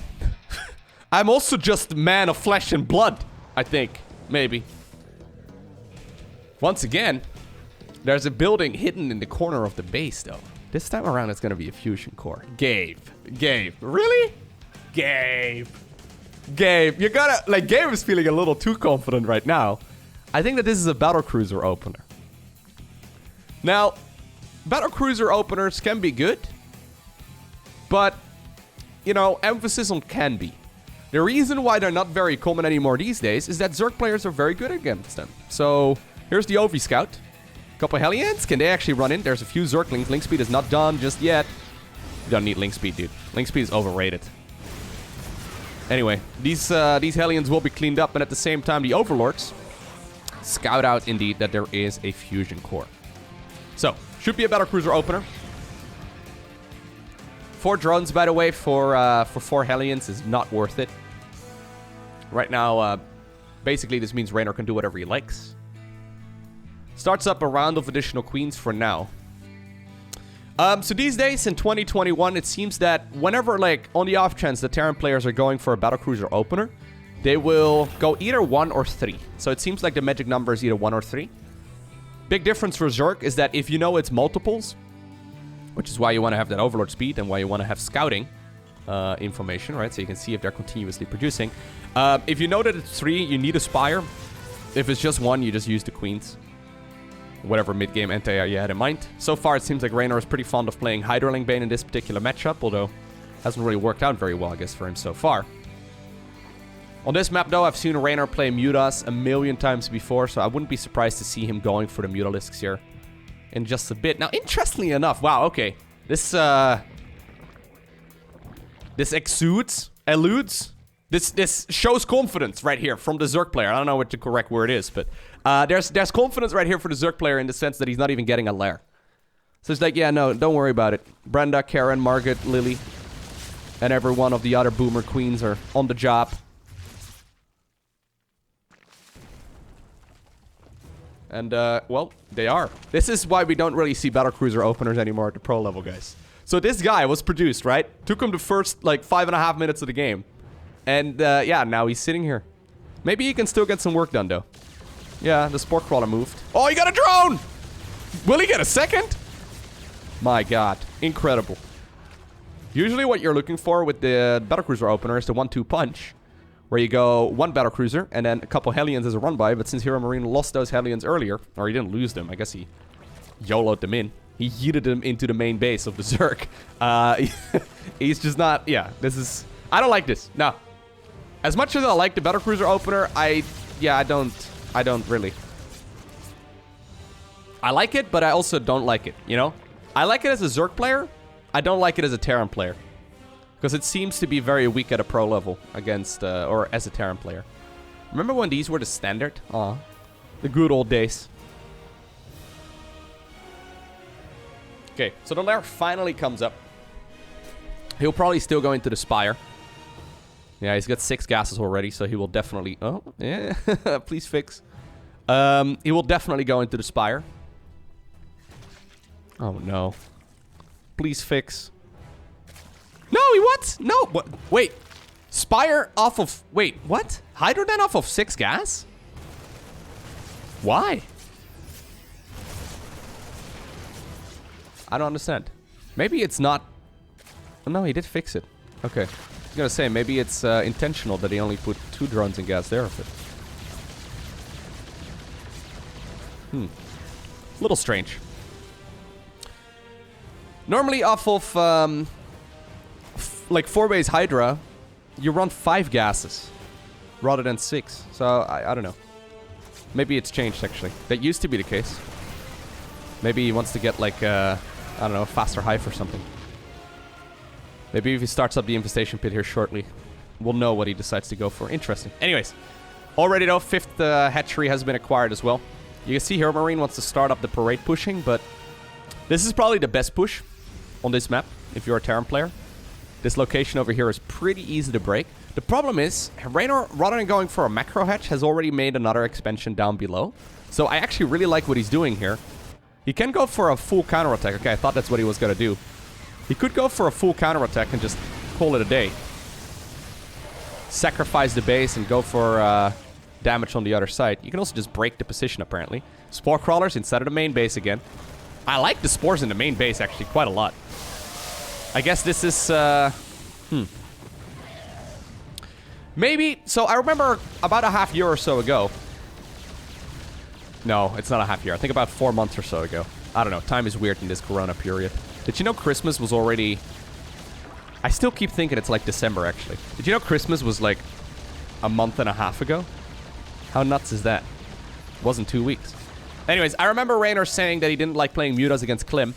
I'm also just a man of flesh and blood, I think. Maybe. Once again, there's a building hidden in the corner of the base, though. This time around, it's gonna be a fusion core. Gabe. Really? Gabe. You gotta... Like, Gabe is feeling a little too confident right now. I think that this is a battlecruiser opener. Now, battlecruiser openers can be good. But, you know, emphasis on can be. The reason why they're not very common anymore these days is that Zerg players are very good against them. So, here's the OV Scout. Couple Hellions. Can they actually run in? There's a few Zerglings. Link speed is not done just yet. You don't need link speed, dude. Link speed is overrated. Anyway, these Hellions will be cleaned up, and at the same time, the Overlords scout out, indeed, that there is a fusion core. So, should be a battlecruiser opener. 4 drones, by the way, for 4 Hellions is not worth it. Right now, basically, this means Reynor can do whatever he likes. Starts up a round of additional queens for now. So these days, in 2021, it seems that whenever, like, on the off chance the Terran players are going for a battlecruiser opener, they will go either 1 or 3. So it seems like the magic number is either 1 or 3. Big difference for Zerg is that if you know it's multiples, which is why you want to have that Overlord speed and why you want to have scouting information, right? So you can see if they're continuously producing. If you know that it's 3, you need a Spire. If it's just 1, you just use the Queens. Whatever mid-game anti you had in mind. So far, it seems like Reynor is pretty fond of playing Hydraling Bane in this particular matchup, although hasn't really worked out very well, I guess, for him so far. On this map, though, I've seen Reynor play Mutas a million times before, so I wouldn't be surprised to see him going for the Mutalisks here in just a bit. Now, interestingly enough, wow, okay. This shows confidence right here from the Zerg player. I don't know what the correct word is, but there's confidence right here for the Zerg player in the sense that he's not even getting a lair. So it's like, yeah, no, don't worry about it. Brenda, Karen, Margaret, Lily, and every one of the other boomer queens are on the job. And, well, they are. This is why we don't really see battlecruiser openers anymore at the pro level, guys. So this guy was produced, right? Took him the first, like, 5.5 minutes of the game. And, yeah, now he's sitting here. Maybe he can still get some work done, though. Yeah, the Spore Crawler moved. Oh, he got a drone! Will he get a second? My god. Incredible. Usually what you're looking for with the battlecruiser opener is the 1-2 punch. Where you go 1 battlecruiser and then a couple Hellions as a run-by. But since HeRoMaRinE lost those Hellions earlier, or he didn't lose them, I guess he YOLO'd them in. He yeeted them into the main base of the Zerg. He's just not... Yeah, this is... I don't like this. No. As much as I like the battlecruiser opener, I don't really. I like it, but I also don't like it, you know? I like it as a Zerg player. I don't like it as a Terran player. Because it seems to be very weak at a pro level against, or as a Terran player. Remember when these were the standard? Aw. The good old days. Okay, so the lair finally comes up. He'll probably still go into the Spire. Yeah, he's got 6 gases already, so he will definitely... Oh, yeah. Please fix. He will definitely go into the Spire. Oh, no. Please fix. No, he what? No, what? Wait. Spire off of... Wait, what? Hydroden off of 6 gas? Why? I don't understand. Maybe it's not... Oh, no, he did fix it. Okay. I was gonna say, maybe it's intentional that he only put 2 drones in gas there of it. Little strange. Normally off of... like 4-base Hydra, you run 5 gases rather than 6. So, I don't know. Maybe it's changed, actually. That used to be the case. Maybe he wants to get, like, I don't know, faster hive or something. Maybe if he starts up the infestation pit here shortly, we'll know what he decides to go for. Interesting. Anyways, already though, 5th hatchery has been acquired as well. You can see HeRoMaRiNE wants to start up the parade pushing, but this is probably the best push on this map if you're a Terran player. This location over here is pretty easy to break. The problem is, Reynor, rather than going for a macro hatch, has already made another expansion down below. So I actually really like what he's doing here. He can go for a full counterattack. Okay, I thought that's what he was going to do. He could go for a full counterattack and just call it a day. Sacrifice the base and go for damage on the other side. You can also just break the position, apparently. Spore crawlers inside of the main base again. I like the spores in the main base, actually, quite a lot. I guess this is... Maybe... So, I remember about a half year or so ago... No, it's not a half year. I think about 4 months or so ago. I don't know. Time is weird in this corona period. Did you know Christmas was already... I still keep thinking it's like December, actually. Did you know Christmas was like a month and a half ago? How nuts is that? It wasn't 2 weeks. Anyways, I remember Reynor saying that he didn't like playing Mutas against Klim.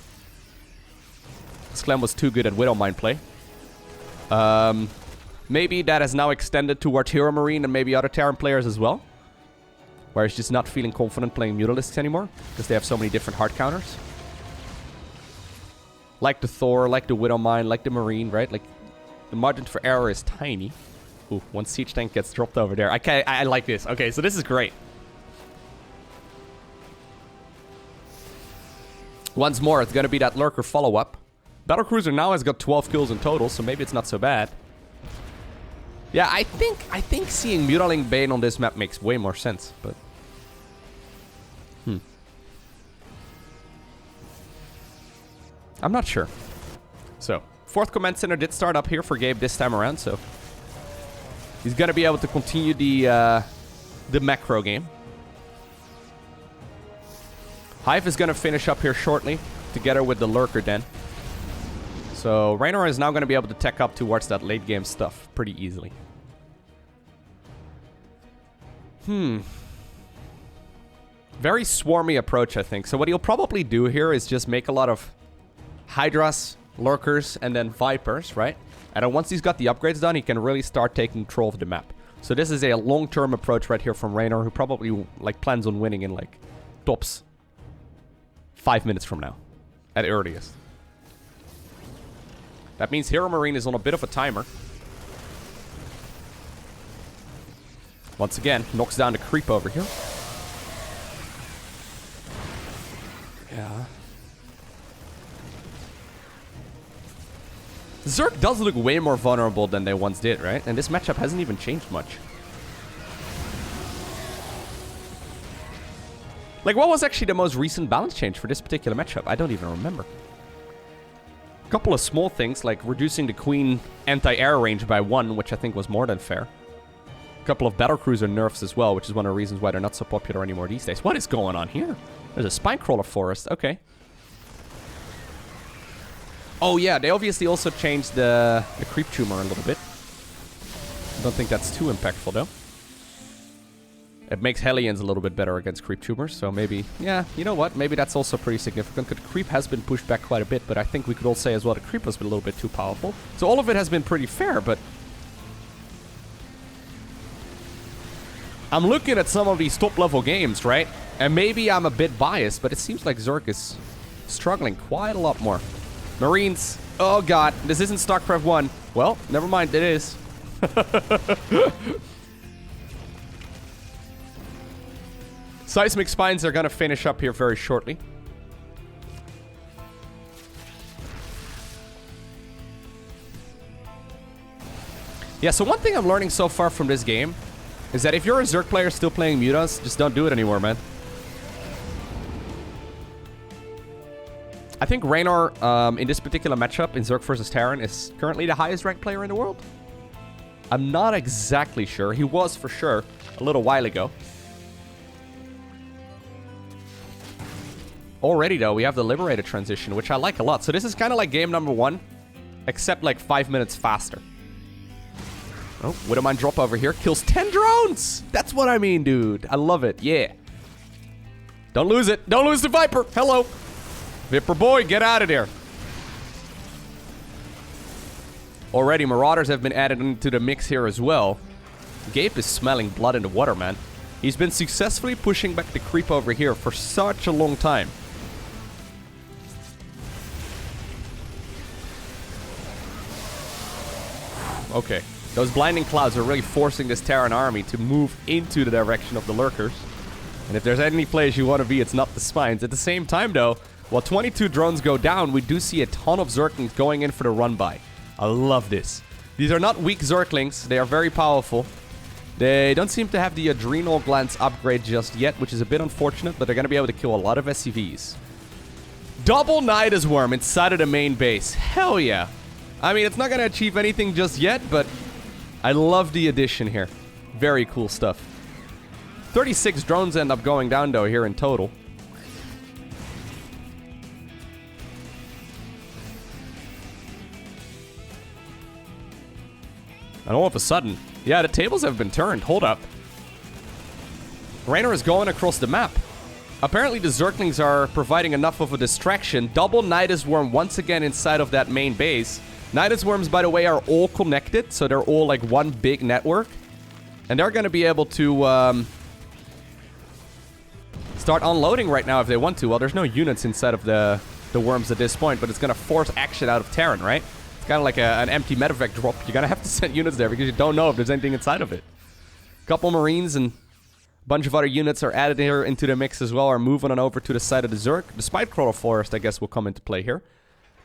Because Klim was too good at Widowmine play. Maybe that has now extended towards HeRoMaRiNE and maybe other Terran players as well. Where he's just not feeling confident playing Mutalisks anymore. Because they have so many different hard counters. Like the Thor, like the Widowmine, like the Marine, right? Like, the margin for error is tiny. Ooh, one siege tank gets dropped over there. I like this. Okay, so this is great. Once more, it's gonna be that Lurker follow-up. Battlecruiser now has got 12 kills in total, so maybe it's not so bad. Yeah, I think seeing Mutaling Bane on this map makes way more sense, but... I'm not sure. So, 4th Command Center did start up here for Gabe this time around, so... He's gonna be able to continue the macro game. Hive is gonna finish up here shortly, together with the Lurker Den. So, Reynor is now gonna be able to tech up towards that late game stuff pretty easily. Very swarmy approach, I think. So what he'll probably do here is just make a lot of Hydras, Lurkers, and then Vipers, right? And then once he's got the upgrades done, he can really start taking control of the map. So this is a long-term approach right here from Reynor, who probably like plans on winning in like tops 5 minutes from now, at earliest. That means HeRoMaRiNE is on a bit of a timer. Once again, knocks down the creep over here. Yeah. Zerg does look way more vulnerable than they once did, right? And this matchup hasn't even changed much. Like, what was actually the most recent balance change for this particular matchup? I don't even remember. A couple of small things, like reducing the Queen anti-air range by 1, which I think was more than fair. A couple of battlecruiser nerfs as well, which is one of the reasons why they're not so popular anymore these days. What is going on here? There's a Spinecrawler forest. Okay. Oh yeah, they obviously also changed the creep tumor a little bit. Don't think that's too impactful though. It makes Hellions a little bit better against creep tumors, so maybe, yeah, you know what? Maybe that's also pretty significant, because creep has been pushed back quite a bit, but I think we could all say as well that creep was a little bit too powerful. So all of it has been pretty fair, but... I'm looking at some of these top-level games, right? And maybe I'm a bit biased, but it seems like Zerg is struggling quite a lot more. Marines. Oh god, this isn't StarCraft 1. Well, never mind, it is. Seismic Spines are gonna finish up here very shortly. Yeah, so one thing I'm learning so far from this game is that if you're a Zerg player still playing Mutas, just don't do it anymore, man. I think Reynor, in this particular matchup, in Zerg versus Terran, is currently the highest ranked player in the world. I'm not exactly sure. He was for sure a little while ago. Already, though, we have the Liberated transition, which I like a lot. So this is kind of like game number 1, except like 5 minutes faster. Oh, Widowmine drop over here. Kills 10 drones! That's what I mean, dude. I love it. Yeah. Don't lose it. Don't lose the Viper. Hello. Viper boy, get out of there. Already, Marauders have been added into the mix here as well. Gabe is smelling blood in the water, man. He's been successfully pushing back the creep over here for such a long time. Okay. Those blinding clouds are really forcing this Terran army to move into the direction of the lurkers. And if there's any place you want to be, it's not the spines. At the same time, though, while 22 drones go down, we do see a ton of Zerglings going in for the run-by. I love this. These are not weak Zerglings. They are very powerful. They don't seem to have the adrenal glands upgrade just yet, which is a bit unfortunate, but they're going to be able to kill a lot of SCVs. Double Nidus Worm inside of the main base. Hell yeah. I mean, it's not going to achieve anything just yet, but I love the addition here. Very cool stuff. 36 drones end up going down, though, here in total. And all of a sudden, yeah, the tables have been turned. Hold up. Reynor is going across the map. Apparently, the Zerglings are providing enough of a distraction. Double Nidus Worm once again inside of that main base. Nidus Worms, by the way, are all connected, so they're all like one big network. And they're going to be able to start unloading right now if they want to. Well, there's no units inside of the worms at this point, but it's going to force action out of Terran, right? Kind of like an empty medevac drop. You're gonna have to send units there because you don't know if there's anything inside of it. A couple Marines and a bunch of other units are added here into the mix as well, are moving on over to the side of the Zerg. The Spitecrawler Forest, I guess, will come into play here.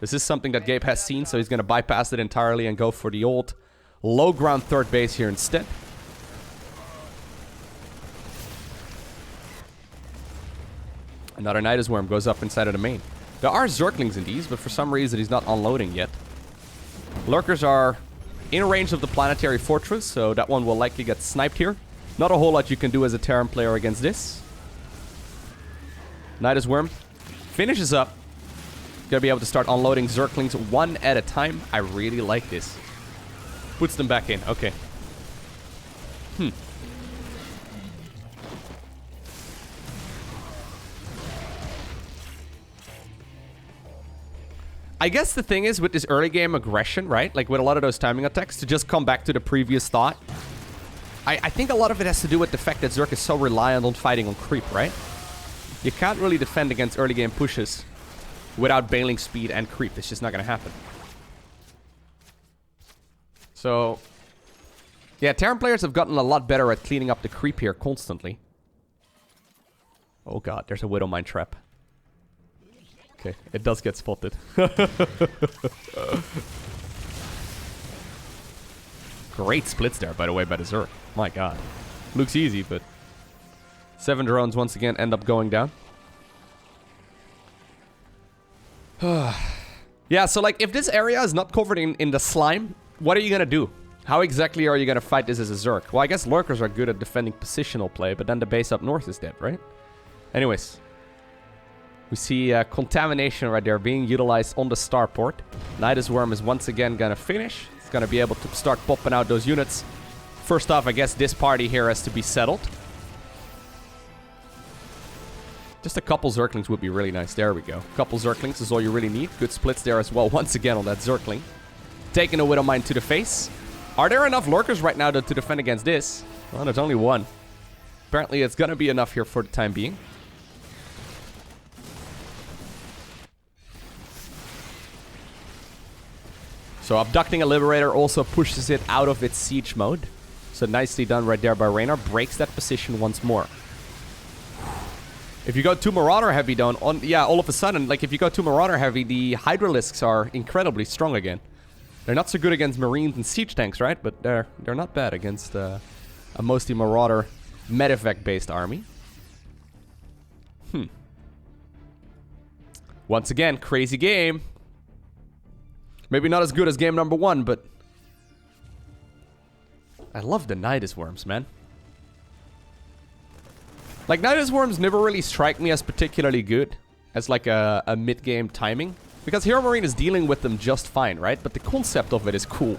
This is something that Gabe has seen, so he's gonna bypass it entirely and go for the old low ground third base here instead. Another Nidus Worm goes up inside of the main. There are Zerglings in these, but for some reason he's not unloading yet. Lurkers are in range of the planetary fortress, so that one will likely get sniped here. Not a whole lot you can do as a Terran player against this. Nidus Worm finishes up. Gonna be able to start unloading Zerglings one at a time. I really like this. Puts them back in. Okay. I guess the thing is with this early game aggression, right? Like with a lot of those timing attacks, to just come back to the previous thought. I think a lot of it has to do with the fact that Zerg is so reliant on fighting on creep, right? You can't really defend against early game pushes without bailing speed and creep. It's just not going to happen. So, yeah, Terran players have gotten a lot better at cleaning up the creep here constantly. Oh god, there's a Widow Mine trap. Okay, it does get spotted. Great splits there, by the way, by the Zerg. My god. Looks easy, but 7 drones once again end up going down. Yeah, so like, if this area is not covered in the slime, what are you gonna do? How exactly are you gonna fight this as a Zerg? Well, I guess Lurkers are good at defending positional play, but then the base up north is dead, right? Anyways. We see contamination right there being utilized on the starport. Nidus Worm is once again gonna finish. It's gonna be able to start popping out those units. First off, I guess this party here has to be settled. Just a couple Zerglings would be really nice. There we go. A couple Zerglings is all you really need. Good splits there as well, once again on that Zergling. Taking a Widow Mine to the face. Are there enough Lurkers right now to defend against this? Well, there's only one. Apparently it's gonna be enough here for the time being. So abducting a Liberator also pushes it out of its siege mode. So nicely done right there by Reynor. Breaks that position once more. If you go too Marauder heavy down, all of a sudden, like if you go too Marauder heavy, the Hydralisks are incredibly strong again. They're not so good against Marines and siege tanks, right? But they're not bad against a mostly Marauder medevac based army. Once again, crazy game. Maybe not as good as game number 1, but I love the Nidus Worms, man. Like, Nidus Worms never really strike me as particularly good as like a mid-game timing. Because HeRoMaRinE is dealing with them just fine, right? But the concept of it is cool.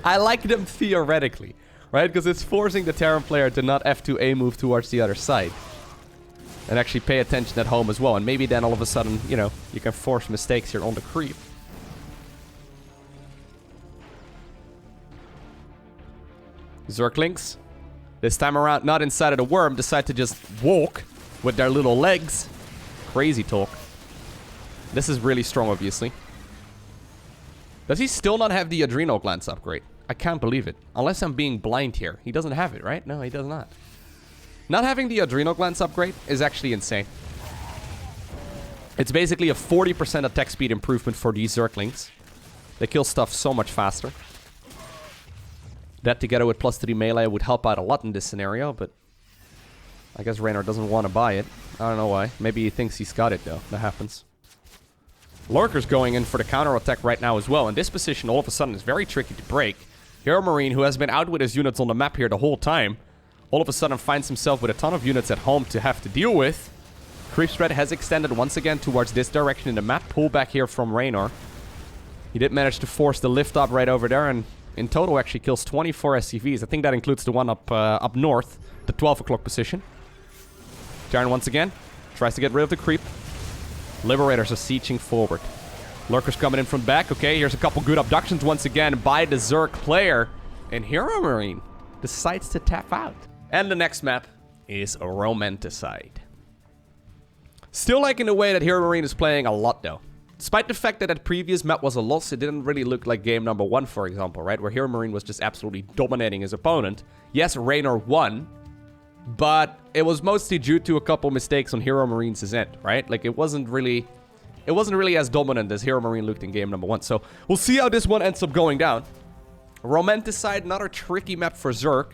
I like them theoretically, right? Because it's forcing the Terran player to not F2A move towards the other side. And actually pay attention at home as well. And maybe then all of a sudden, you know, you can force mistakes here on the creep. Zerglings. This time around, not inside of the worm, decide to just walk with their little legs. Crazy talk. This is really strong, obviously. Does he still not have the adrenal glands upgrade? I can't believe it. Unless I'm being blind here. He doesn't have it, right? No, he does not. Not having the adrenal glands upgrade is actually insane. It's basically a 40% attack speed improvement for these Zerglings. They kill stuff so much faster. That together with +3 melee would help out a lot in this scenario, but I guess Reynor doesn't want to buy it. I don't know why. Maybe he thinks he's got it, though. That happens. Lurker's going in for the counter-attack right now as well, and this position all of a sudden is very tricky to break. HeRoMaRiNE, who has been out with his units on the map here the whole time, all of a sudden finds himself with a ton of units at home to have to deal with. Creep spread has extended once again towards this direction in the map. Pull back here from Reynor. He did manage to force the lift up right over there, and in total actually kills 24 SCVs. I think that includes the one up north, the 12 o'clock position. Terran once again tries to get rid of the creep. Liberators are sieging forward. Lurkers coming in from back. Okay, here's a couple good abductions once again by the Zerg player. And HeRoMaRiNE decides to tap out. And the next map is Romanticide. Still liking the way that HeRoMaRiNE is playing a lot, though. Despite the fact that that previous map was a loss, it didn't really look like game number 1, for example, right? Where HeRoMaRiNE was just absolutely dominating his opponent. Yes, Reynor won, but it was mostly due to a couple mistakes on HeRoMaRiNE's end, right? Like, it wasn't really as dominant as HeRoMaRiNE looked in game number 1. So we'll see how this one ends up going down. Romanticide, another tricky map for Zerg.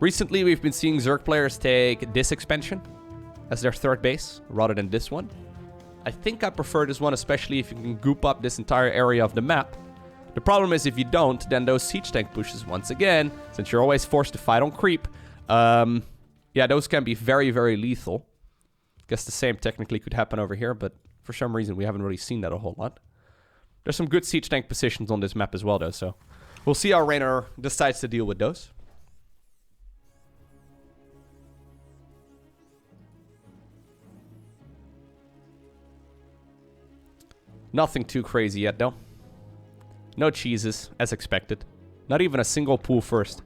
Recently, we've been seeing Zerg players take this expansion as their third base, rather than this one. I think I prefer this one, especially if you can goop up this entire area of the map. The problem is if you don't, then those siege tank pushes, once again, since you're always forced to fight on creep, yeah, those can be very, very lethal. Guess the same technically could happen over here, but for some reason we haven't really seen that a whole lot. There's some good siege tank positions on this map as well, though, so we'll see how Reynor decides to deal with those. Nothing too crazy yet, though. No cheeses, as expected. Not even a single pool first.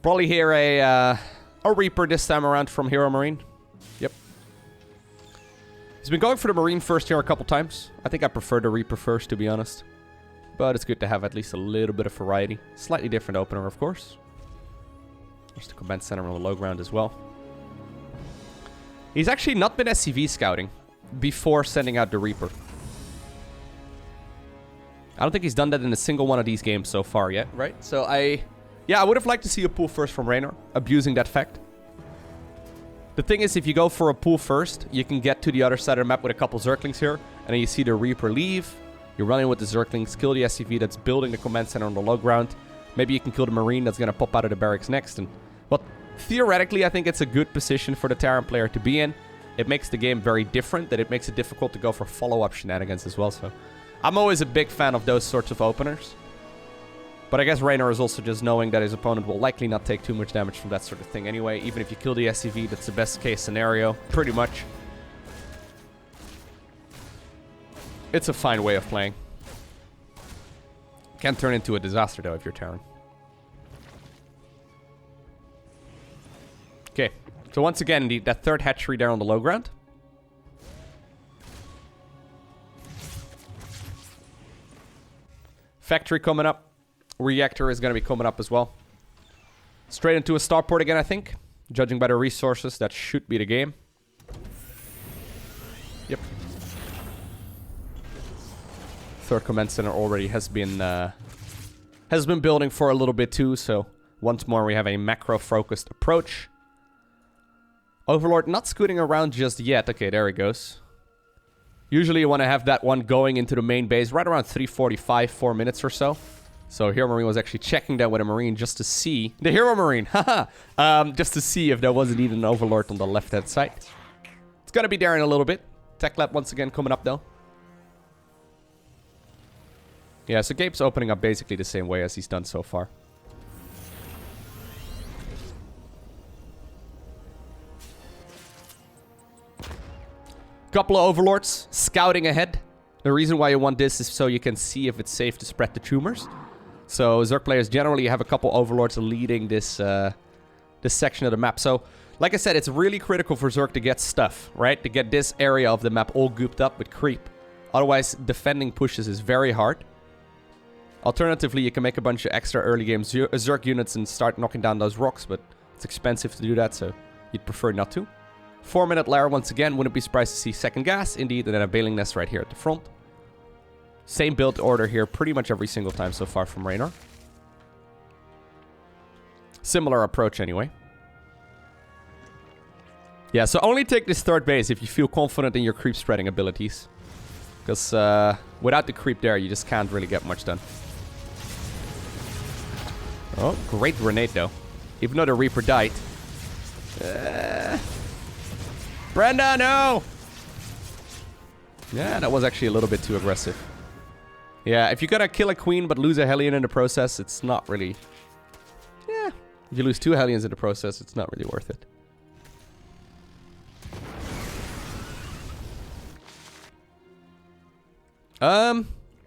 Probably hear a Reaper this time around from HeRoMaRiNE. Yep. He's been going for the Marine first here a couple times. I think I prefer the Reaper first, to be honest. But it's good to have at least a little bit of variety. Slightly different opener, of course. There's the command center on the low ground as well. He's actually not been SCV scouting before sending out the Reaper. I don't think he's done that in a single one of these games so far yet, right? So yeah, I would have liked to see a pull first from Reynor, abusing that fact. The thing is, if you go for a pull first, you can get to the other side of the map with a couple Zerglings here, and then you see the Reaper leave. You're running with the Zerglings, kill the SCV that's building the command center on the low ground. Maybe you can kill the Marine that's going to pop out of the barracks next. And, well, theoretically, I think it's a good position for the Terran player to be in. It makes the game very different, that it makes it difficult to go for follow-up shenanigans as well. So I'm always a big fan of those sorts of openers. But I guess Reynor is also just knowing that his opponent will likely not take too much damage from that sort of thing anyway. Even if you kill the SCV, that's the best case scenario, pretty much. It's a fine way of playing. Can turn into a disaster, though, if you're Terran. Okay, so once again, that third hatchery there on the low ground. Factory coming up. Reactor is going to be coming up as well. Straight into a starport again, I think. Judging by the resources, that should be the game. Yep. Third command center already has been building for a little bit too, so once more we have a macro-focused approach. Overlord not scooting around just yet. Okay, there he goes. Usually you want to have that one going into the main base right around 3:45, 4 minutes or so. So HeRoMaRiNE was actually checking that with a Marine just to see... The HeRoMaRiNE! Haha! Just to see if there was indeed an Overlord on the left-hand side. It's gonna be there in a little bit. Tech Lab once again coming up, though. Yeah, so Gabe's opening up basically the same way as he's done so far. Couple of overlords scouting ahead. The reason why you want this is so you can see if it's safe to spread the tumors. So Zerg players generally have a couple overlords leading this this section of the map. So, like I said, it's really critical for Zerg to get stuff, right? To get this area of the map all gooped up with creep. Otherwise, defending pushes is very hard. Alternatively, you can make a bunch of extra early game Zerg units and start knocking down those rocks, but it's expensive to do that, so you'd prefer not to. 4-minute lair once again. Wouldn't be surprised to see second gas, indeed, and then a bailing nest right here at the front. Same build order here pretty much every single time so far from Reynor. Similar approach anyway. Yeah, so only take this third base if you feel confident in your creep spreading abilities. Because without the creep there, you just can't really get much done. Oh, great grenade though. Even though the Reaper died. Brenda, no! Yeah, that was actually a little bit too aggressive. Yeah, if you're gonna kill a queen but lose a Hellion in the process, it's not really... Yeah, if you lose 2 Hellions in the process, it's not really worth it.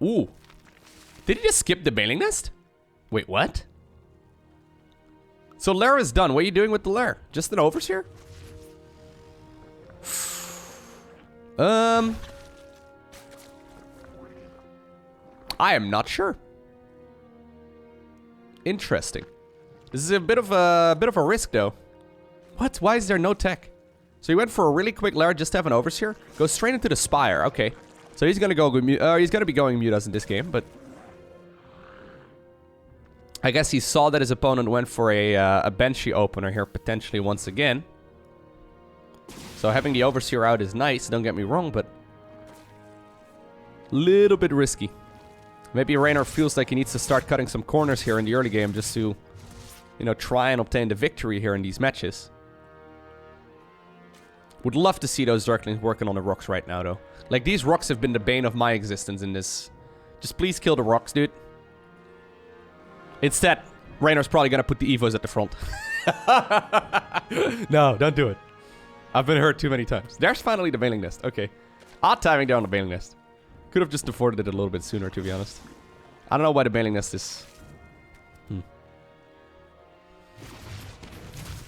Ooh. Did he just skip the bailing nest? Wait, what? So lair is done. What are you doing with the lair? Just an overseer? I am not sure. Interesting. This is a bit of a risk though. What? Why is there no tech? So he went for a really quick lair just to have an overseer. Goes straight into the spire. Okay. So he's gonna go. He's gonna be going mutas in this game, but I guess he saw that his opponent went for a Banshee opener here potentially once again. So having the overseer out is nice. Don't get me wrong, but little bit risky. Maybe Reynor feels like he needs to start cutting some corners here in the early game just to, you know, try and obtain the victory here in these matches. Would love to see those Zerglings working on the rocks right now, though. Like, these rocks have been the bane of my existence in this. Just please kill the rocks, dude. Instead, Reynor's probably gonna put the Evos at the front. No, don't do it. I've been hurt too many times. There's finally the bailing nest. Okay. Odd timing down the bailing nest. Could have just afforded it a little bit sooner, to be honest. I don't know why the bailing nest is...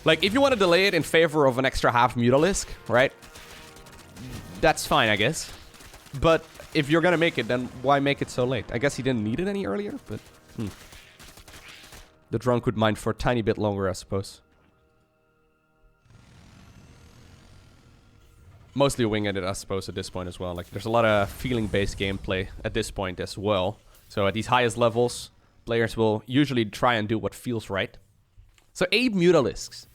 Like, if you want to delay it in favor of an extra half Mutalisk, right? That's fine, I guess. But if you're gonna make it, then why make it so late? I guess he didn't need it any earlier, but... The drone could mine for a tiny bit longer, I suppose. Mostly wing-ended, I suppose, at this point as well. Like, there's a lot of feeling-based gameplay at this point as well. So at these highest levels, players will usually try and do what feels right. So 8 Mutalisks.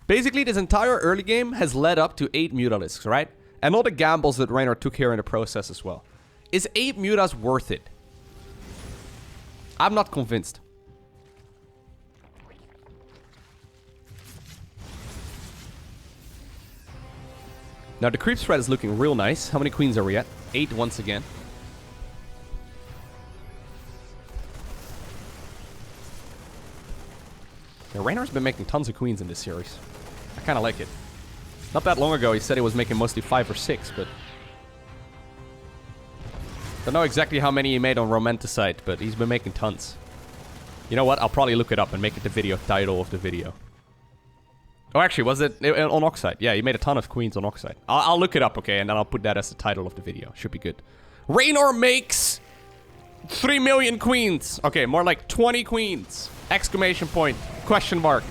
Basically, this entire early game has led up to 8 Mutalisks, right? And all the gambles that Reynor took here in the process as well. Is 8 Mutas worth it? I'm not convinced. Now, the creep spread is looking real nice. How many queens are we at? 8 once again. Yeah, Reynor's been making tons of queens in this series. I kind of like it. Not that long ago, he said he was making mostly 5 or 6, but... Don't know exactly how many he made on Romanticide, but he's been making tons. You know what? I'll probably look it up and make it the video title of the video. Oh, actually, was it on Oxide? Yeah, he made a ton of queens on Oxide. I'll look it up, okay, and then I'll put that as the title of the video. Should be good. Reynor makes 3 million queens. Okay, more like 20 queens. Exclamation point. Question mark.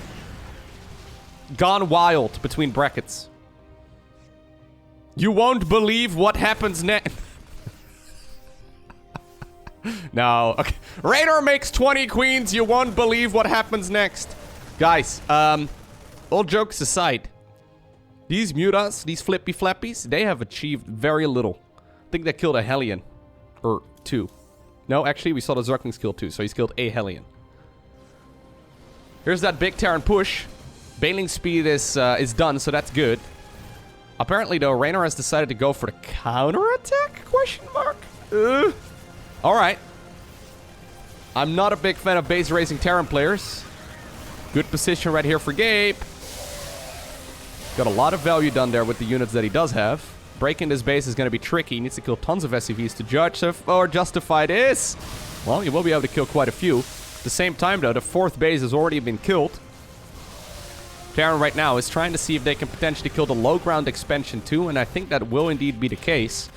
Gone wild between brackets. You won't believe what happens next. No, okay. Reynor makes 20 queens. You won't believe what happens next. Guys, all jokes aside, these mutas, these flippy flappies, they have achieved very little. I think they killed a Hellion. Or 2. No, actually, we saw the Zerglings kill 2, so he's killed a Hellion. Here's that big Terran push. Bailing speed is done, so that's good. Apparently, though, Reynor has decided to go for the counterattack? Question mark? Alright. I'm not a big fan of base racing Terran players. Good position right here for Gabe. Got a lot of value done there with the units that he does have. Breaking this base is going to be tricky. He needs to kill tons of SCVs to judge or justify this. Well, he will be able to kill quite a few. At the same time, though, the 4th base has already been killed. Terran right now is trying to see if they can potentially kill the low ground expansion too, and I think that will indeed be the case.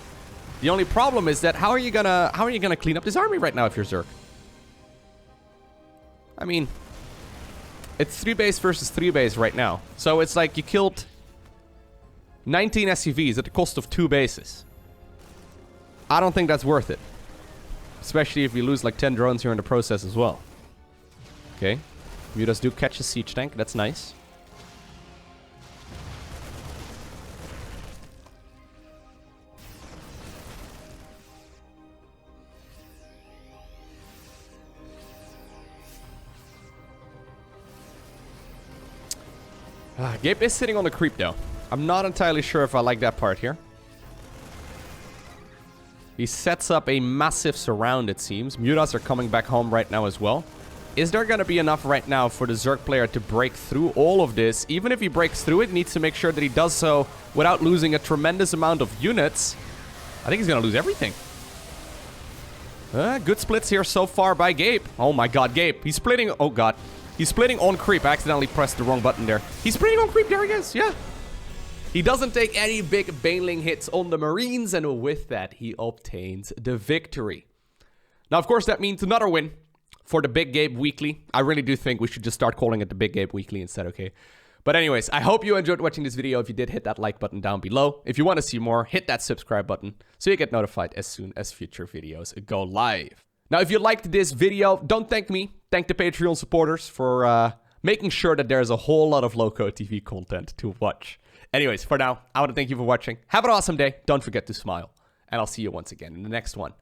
The only problem is that how are you gonna clean up this army right now if you're Zerg? I mean, it's 3 base versus 3 base right now. So it's like you killed 19 SCVs at the cost of 2 bases. I don't think that's worth it. Especially if you lose like 10 drones here in the process as well. Okay. Mutas do catch a siege tank. That's nice. Gabe is sitting on the creep though. I'm not entirely sure if I like that part here. He sets up a massive surround, it seems. Mutas are coming back home right now as well. Is there going to be enough right now for the Zerg player to break through all of this? Even if he breaks through it, he needs to make sure that he does so without losing a tremendous amount of units. I think he's going to lose everything. Good splits here so far by Gabe. Oh my god, Gabe. He's splitting. Oh god. He's splitting on creep. I accidentally pressed the wrong button there. He's splitting on creep. There he is. Yeah. He doesn't take any big baneling hits on the Marines, and with that, he obtains the victory. Now, of course, that means another win for the Big Gabe Weekly. I really do think we should just start calling it the Big Gabe Weekly instead, okay? But anyways, I hope you enjoyed watching this video. If you did, hit that like button down below. If you want to see more, hit that subscribe button so you get notified as soon as future videos go live. Now, if you liked this video, don't thank me. Thank the Patreon supporters for making sure that there's a whole lot of LowkoTV content to watch. Anyways, for now, I want to thank you for watching. Have an awesome day. Don't forget to smile. And I'll see you once again in the next one.